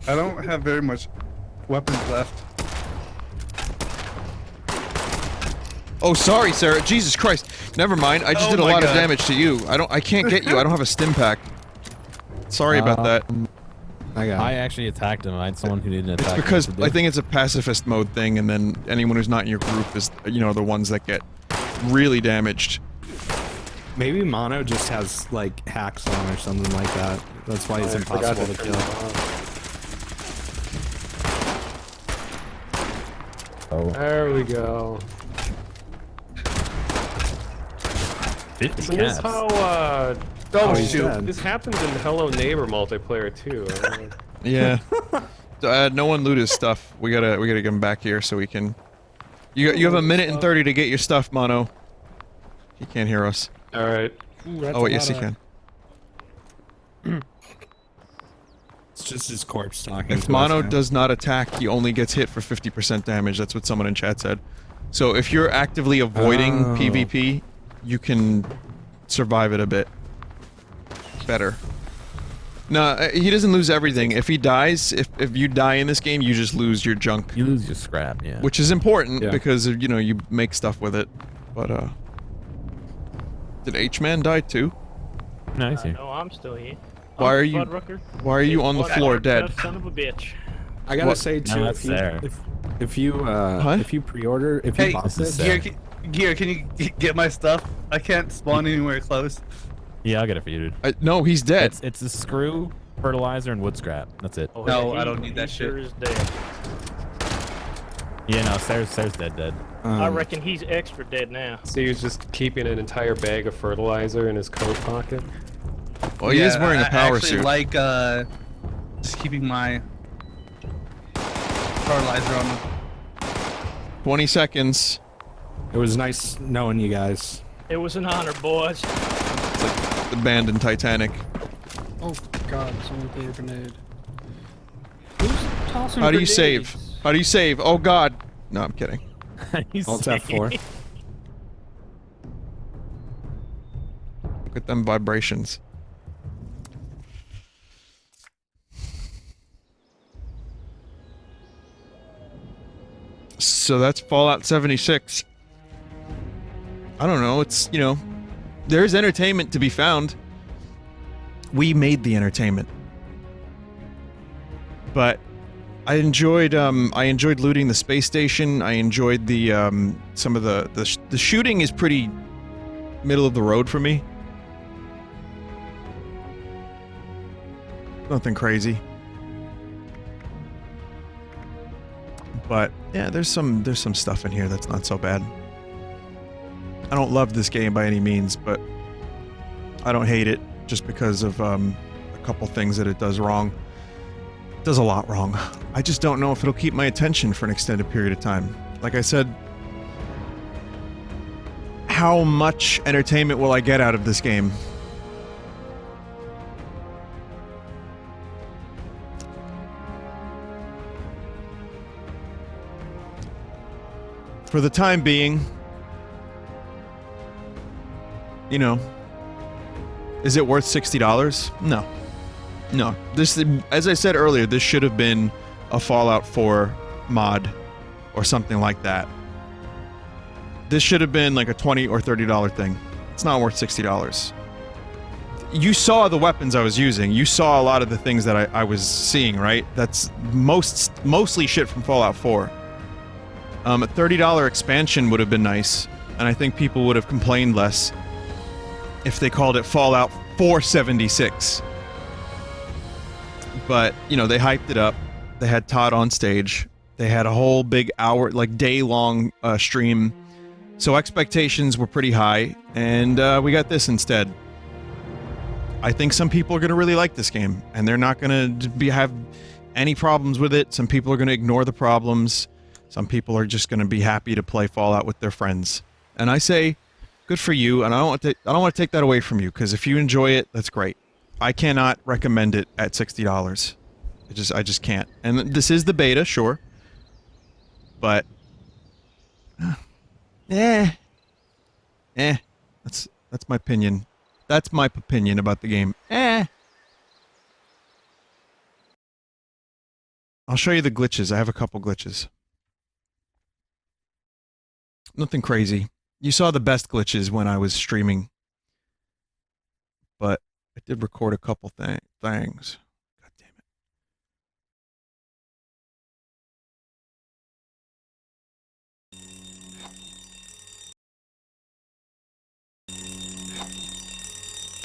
I don't have very much weapons left. Oh, sorry, Sarah. Jesus Christ. Never mind. I just Oh did a my lot of God. damage to you. I can't get you. I don't have a stim pack. Sorry about that. I got I it. actually attacked him. I had someone who didn't attack It's because me. I think it's a pacifist mode thing, and then anyone who's not in your group is, you know, the ones that get really damaged. Maybe Mono just has like hacks on or something like that. That's why he's I forgot impossible to turn kill. it on. Oh. There we go. 50 Isn't this cats. how, Oh, he's shoot. dead. This happens in Hello Neighbor multiplayer too. Yeah. No one loot his stuff. We gotta get him back here so we can. You have a minute and 30 to get your stuff, Mono. He can't hear us. Alright. Oh wait, yes he can. It's just his corpse talking. If to Mono us now. does not attack, he only gets hit for 50% damage. That's what someone in chat said. So if you're actively avoiding Oh. PvP, you can survive it a bit better. No, he doesn't lose everything. If he dies, if you die in this game, you just lose your junk, You lose your scrap, yeah. which is important Yeah. because you know you make stuff with it. But did H-Man die too? No, he's here. No, I'm still here. Why I'm are you- Fuddrucker. Why are you on the One floor more dead? tough Son of a bitch. I gotta What? say No, too, that's if you Sarah. if you Huh? if you pre-order, if you Hey, bought this is this, sad. Gear, can you get my stuff? I can't spawn anywhere close. Yeah, I'll get it for you, dude. No, he's dead. It's a screw, fertilizer, and wood scrap. That's it. Oh, No, yeah, I don't need that he sure shit. is dead. Yeah, no, Sarah's dead. I reckon he's extra dead now. So he was just keeping an entire bag of fertilizer in his coat pocket. Well, he is wearing a I power actually suit. like just keeping my fertilizer on. 20 seconds. it was nice knowing you guys. It was an honor, boys. The band in Titanic. Oh god, someone threw a grenade. Who's tossing How do you grenades? save? How do you save? Oh god. No, I'm kidding. He's Alt F4. Look at them vibrations. So that's Fallout 76. I don't know, it's, you know, there's entertainment to be found. We made the entertainment. But I enjoyed looting the space station. I enjoyed the some of the shooting is pretty middle of the road for me. Nothing crazy. But yeah, there's some stuff in here that's not so bad. I don't love this game by any means, but I don't hate it just because of a couple things that it does wrong. It does a lot wrong. I just don't know if it'll keep my attention for an extended period of time. Like I said, how much entertainment will I get out of this game? For the time being, you know, is it worth $60? No. No. This, as I said earlier, this should have been a Fallout 4 mod or something like that. This should have been like a $20 or $30 thing. It's not worth $60. You saw the weapons I was using. You saw a lot of the things that I was seeing, right? That's mostly shit from Fallout 4. A $30 expansion would have been nice, and I think people would have complained less if they called it Fallout 476. But, you know, they hyped it up. They had Todd on stage. They had a whole big hour, like day-long stream. So expectations were pretty high, and we got this instead. I think some people are going to really like this game, and they're not going to have any problems with it. Some people are going to ignore the problems. Some people are just going to be happy to play Fallout with their friends. And I say, good for you, and I don't want to take that away from you, because if you enjoy it, that's great. I cannot recommend it at $60. I just can't. And this is the beta, sure. But that's my opinion. That's my opinion about the game. I'll show you the glitches. I have a couple glitches. Nothing crazy. You saw the best glitches when I was streaming. But I did record a couple things. God damn it.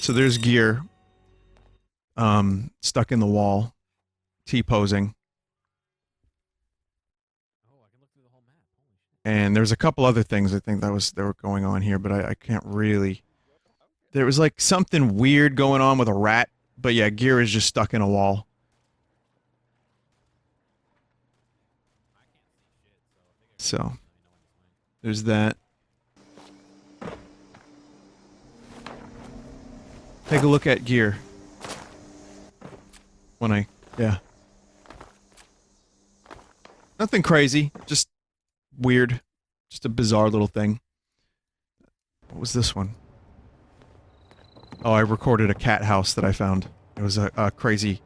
So there's gear. Stuck in the wall. T-posing. And there's a couple other things I think that were going on here, but I can't really... There was like something weird going on with a rat, but yeah, gear is just stuck in a wall. So, there's that. Take a look at gear. Yeah. Nothing crazy, just weird. Just a bizarre little thing. What was this one? Oh, I recorded a cat house that I found. It was a crazy...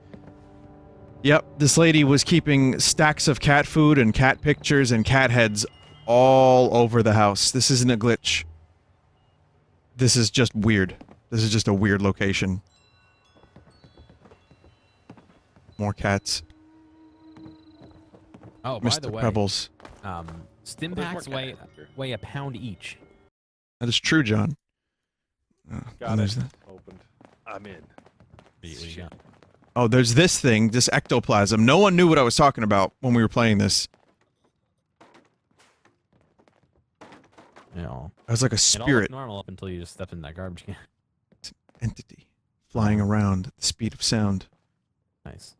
Yep, this lady was keeping stacks of cat food and cat pictures and cat heads all over the house. This isn't a glitch. This is just weird. This is just a weird location. More cats. Oh, by Mr. the way, Pebbles. stim packs weigh a pound each. That is true, John. Got it. Opened. I'm in. What you got? Oh, there's this thing, this ectoplasm. No one knew what I was talking about when we were playing this. You know, I was like a it all spirit looked normal up until you just stepped in that garbage can. entity flying around at the speed of sound. Nice.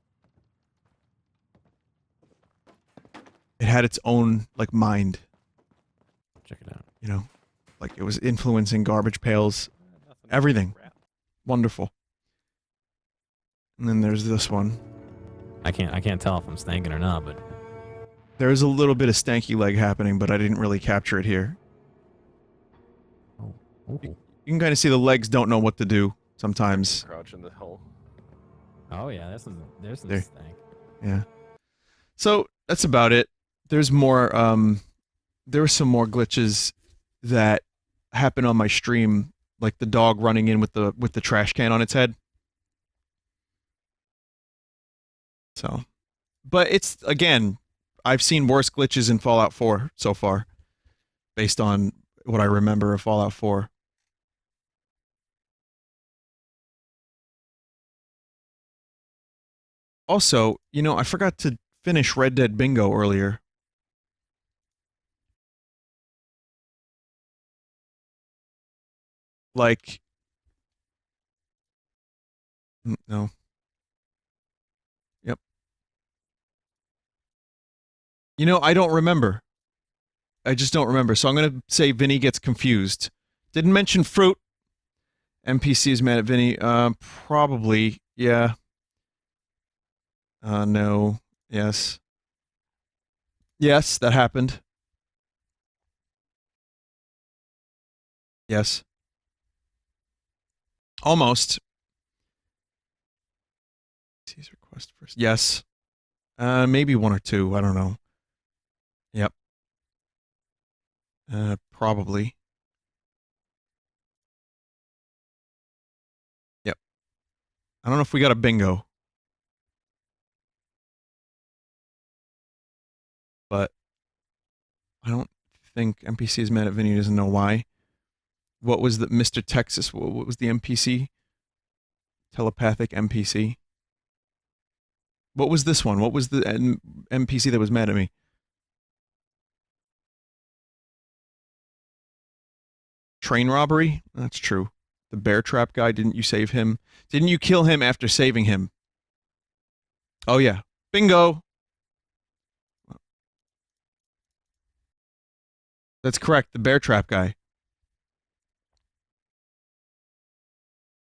It had its own, like, mind. Check it out. You know? Like, it was influencing garbage pails. Everything. Wonderful. And then there's this one. I can't tell if I'm stanking or not, but There's a little bit of stanky leg happening, but I didn't really capture it here. oh, You can kind of see the legs don't know what to do sometimes. Crouch in the hole. oh yeah, there's some There. stank. Yeah. So, that's about it. There's more, there were some more glitches that happened on my stream, like the dog running in with the trash can on its head. So, but it's, again, I've seen worse glitches in Fallout 4 so far, based on what I remember of Fallout 4. Also, you know, I forgot to finish Red Dead Bingo earlier. like... No. Yep. You know, I don't remember. I just don't remember. So I'm going to say Vinny gets confused. Didn't mention fruit. NPC is mad at Vinny. Probably. Yeah. No. Yes. Yes, that happened. Yes. Almost. Please request first. Yes. Maybe one or two. I don't know. Yep. Probably. Yep. I don't know if we got a bingo. But I don't think NPC is mad at Vinny. Doesn't know why. What was the Mr. Texas? What was the NPC? Telepathic NPC. What was this one? What was the NPC that was mad at me? Train robbery? That's true. The bear trap guy, didn't you save him? Didn't you kill him after saving him? Oh yeah. Bingo! That's correct, the bear trap guy.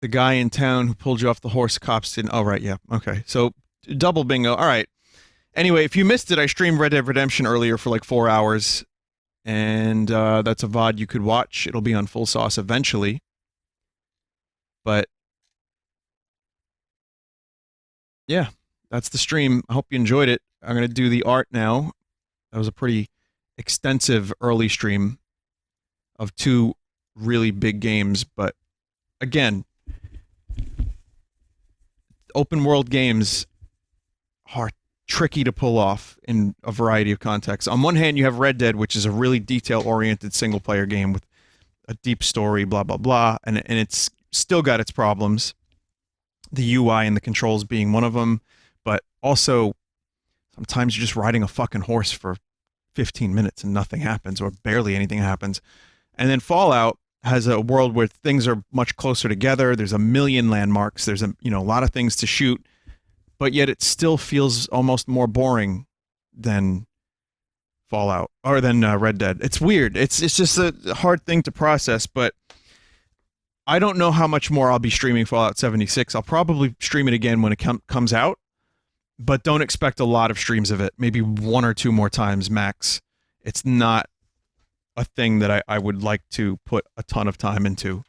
The guy in town who pulled you off the horse, cops didn't... Oh, right, yeah. Okay, so double bingo. All right. Anyway, if you missed it, I streamed Red Dead Redemption earlier for like 4 hours. And that's a VOD you could watch. It'll be on Full Sauce eventually. But yeah, that's the stream. I hope you enjoyed it. I'm going to do the art now. That was a pretty extensive early stream of 2 really big games. But again, open world games are tricky to pull off in a variety of contexts. On one hand, you have Red Dead, which is a really detail-oriented single-player game with a deep story, blah, blah, blah, and it's still got its problems. The UI and the controls being one of them, but also sometimes you're just riding a fucking horse for 15 minutes and nothing happens, or barely anything happens. And then Fallout has a world where things are much closer together. There's a million landmarks. There's a lot of things to shoot, but yet it still feels almost more boring than Fallout or than Red Dead. It's weird. It's just a hard thing to process, but I don't know how much more I'll be streaming Fallout 76. I'll probably stream it again when it comes out, but don't expect a lot of streams of it. Maybe 1 or 2 more times max. It's not a thing that I would like to put a ton of time into.